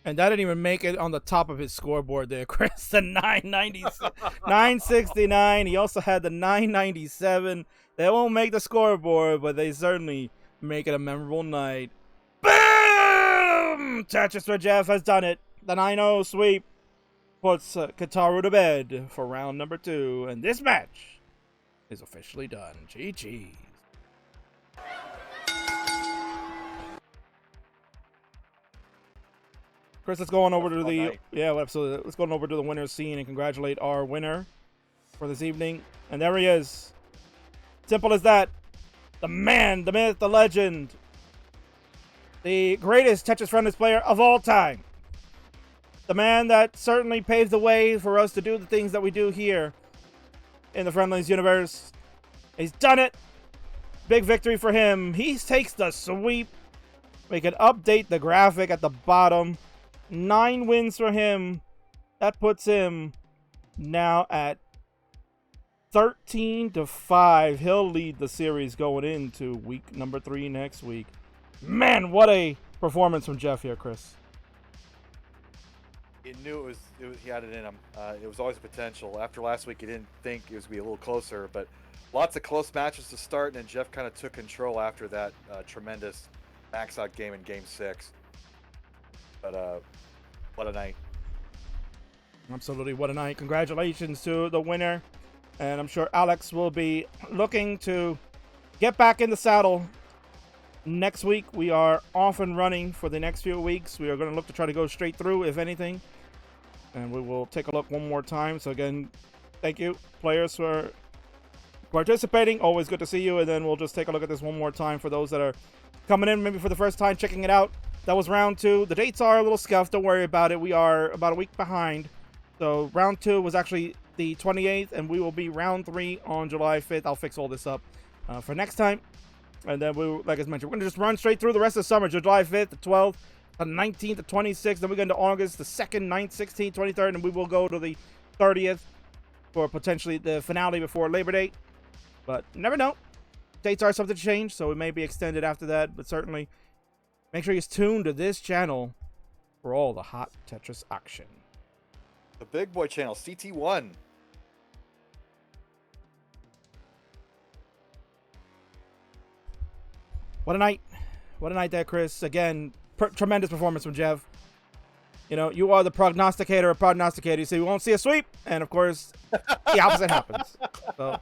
And that didn't even make it on the top of his scoreboard there, Chris. The 969. He also had the 997. They won't make the scoreboard, but they certainly make it a memorable night. Boom! Tetris for Jeff has done it. The 9-0 sweep puts Kitaru to bed for round number 2. And this match is officially done. GG. Chris, let's go on over to the let's go on over to the winner's scene and congratulate our winner for this evening. And there he is. Simple as that. The man, the myth, the legend. The greatest Tetris Friendlies player of all time. The man that certainly paved the way for us to do the things that we do here in the Friendlies universe. He's done it. Big victory for him. He takes the sweep. We can update the graphic at the bottom. 9 wins for him. That puts him now at 13-5. He'll lead the series going into week number 3 next week. Man, what a performance from Jeff here, Chris. He knew he had it in him. It was always a potential. After last week, he didn't think it was going to be a little closer, but lots of close matches to start, and then Jeff kind of took control after that tremendous max-out game in Game 6. But what a night. Absolutely. What a night. Congratulations to the winner. And I'm sure Alex will be looking to get back in the saddle. Next week, we are off and running for the next few weeks. We are going to look to try to go straight through, if anything. And we will take a look one more time. So again, thank you, players, for participating. Always good to see you. And then we'll just take a look at this one more time for those that are coming in maybe for the first time, checking it out. That was round 2. The dates are a little scuffed. Don't worry about it. We are about a week behind. So round 2 was actually the 28th, and we will be round 3 on July 5th. I'll fix all this up for next time. And then, like I mentioned, we're going to just run straight through the rest of the summer. July 5th, the 12th, the 19th, the 26th. Then we go into August, the 2nd, 9th, 16th, 23rd. And we will go to the 30th for potentially the finale before Labor Day. But you never know. Dates are subject to change, so it may be extended after that. But certainly, make sure you're tuned to this channel for all the hot Tetris action. The big boy channel, CT1. What a night. What a night there, Chris. Again, tremendous performance from Jeff. You know, you are the prognosticator of prognosticators. You say we won't see a sweep, and of course, the opposite happens. So,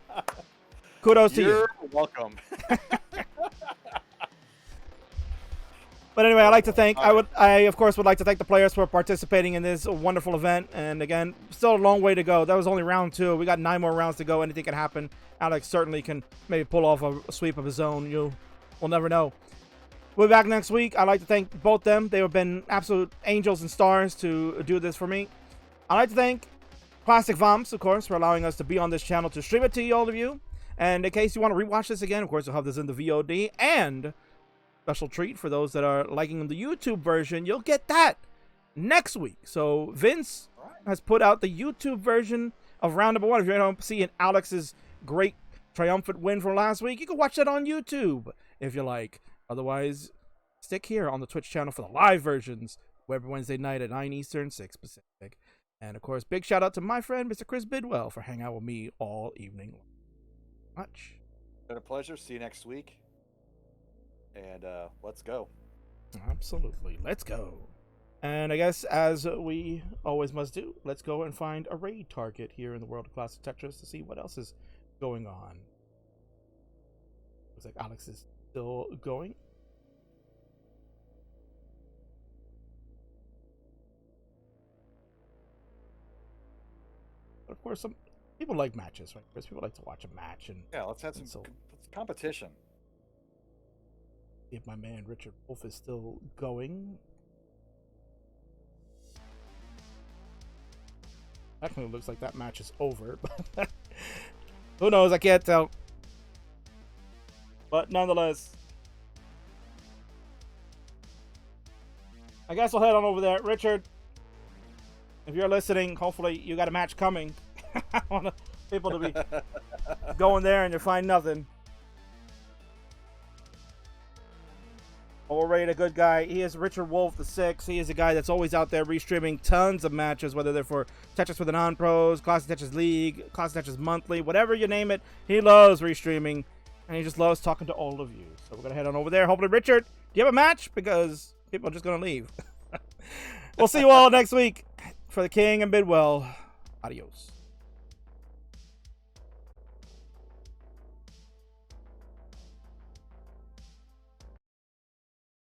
kudos to you. You're welcome. But anyway, I'd like to thank, I of course would like to thank the players for participating in this wonderful event. And again, still a long way to go. That was only round 2. We got 9 more rounds to go. Anything can happen. Alex certainly can maybe pull off a sweep of his own. We'll never know. We'll be back next week. I'd like to thank both them. They have been absolute angels and stars to do this for me. I'd like to thank Classic Vomps, of course, for allowing us to be on this channel to stream it to all of you. And in case you want to rewatch this again, of course, you'll have this in the VOD. And special treat for those that are liking the YouTube version, you'll get that next week. So Vince has put out the YouTube version of round number 1. If you don't see Alex's great triumphant win from last week, you can watch that on YouTube if you like. Otherwise, stick here on the Twitch channel for the live versions every Wednesday night at 9 Eastern, 6 Pacific. And of course, big shout out to my friend Mr. Chris Bidwell for hanging out with me all evening. Much. Been a pleasure. See you next week. And let's go. Absolutely. Let's go. And I guess, as we always must do, let's go and find a raid target here in the world of Classic Tetris to see what else is going on. Looks like Alex is still going. But of course, some people like matches, right? Because people like to watch a match. And yeah, let's have some competition. If my man Richard Wolf is still going. Actually, it looks like that match is over. But who knows? I can't tell. But nonetheless, I guess we'll head on over there. Richard, if you're listening, hopefully you got a match coming. I want people to be going there and you find nothing. We'll rate a good guy. He is Richard Wolf the 6th. He is a guy that's always out there restreaming tons of matches, whether they're for Tetris for the Non-Pros, Classic Tetris League, Classic Tetris Monthly, whatever you name it. He loves restreaming, and he just loves talking to all of you. So we're going to head on over there. Hopefully, Richard, do you have a match? Because people are just going to leave. We'll see you all next week for the King and Bidwell. Adios.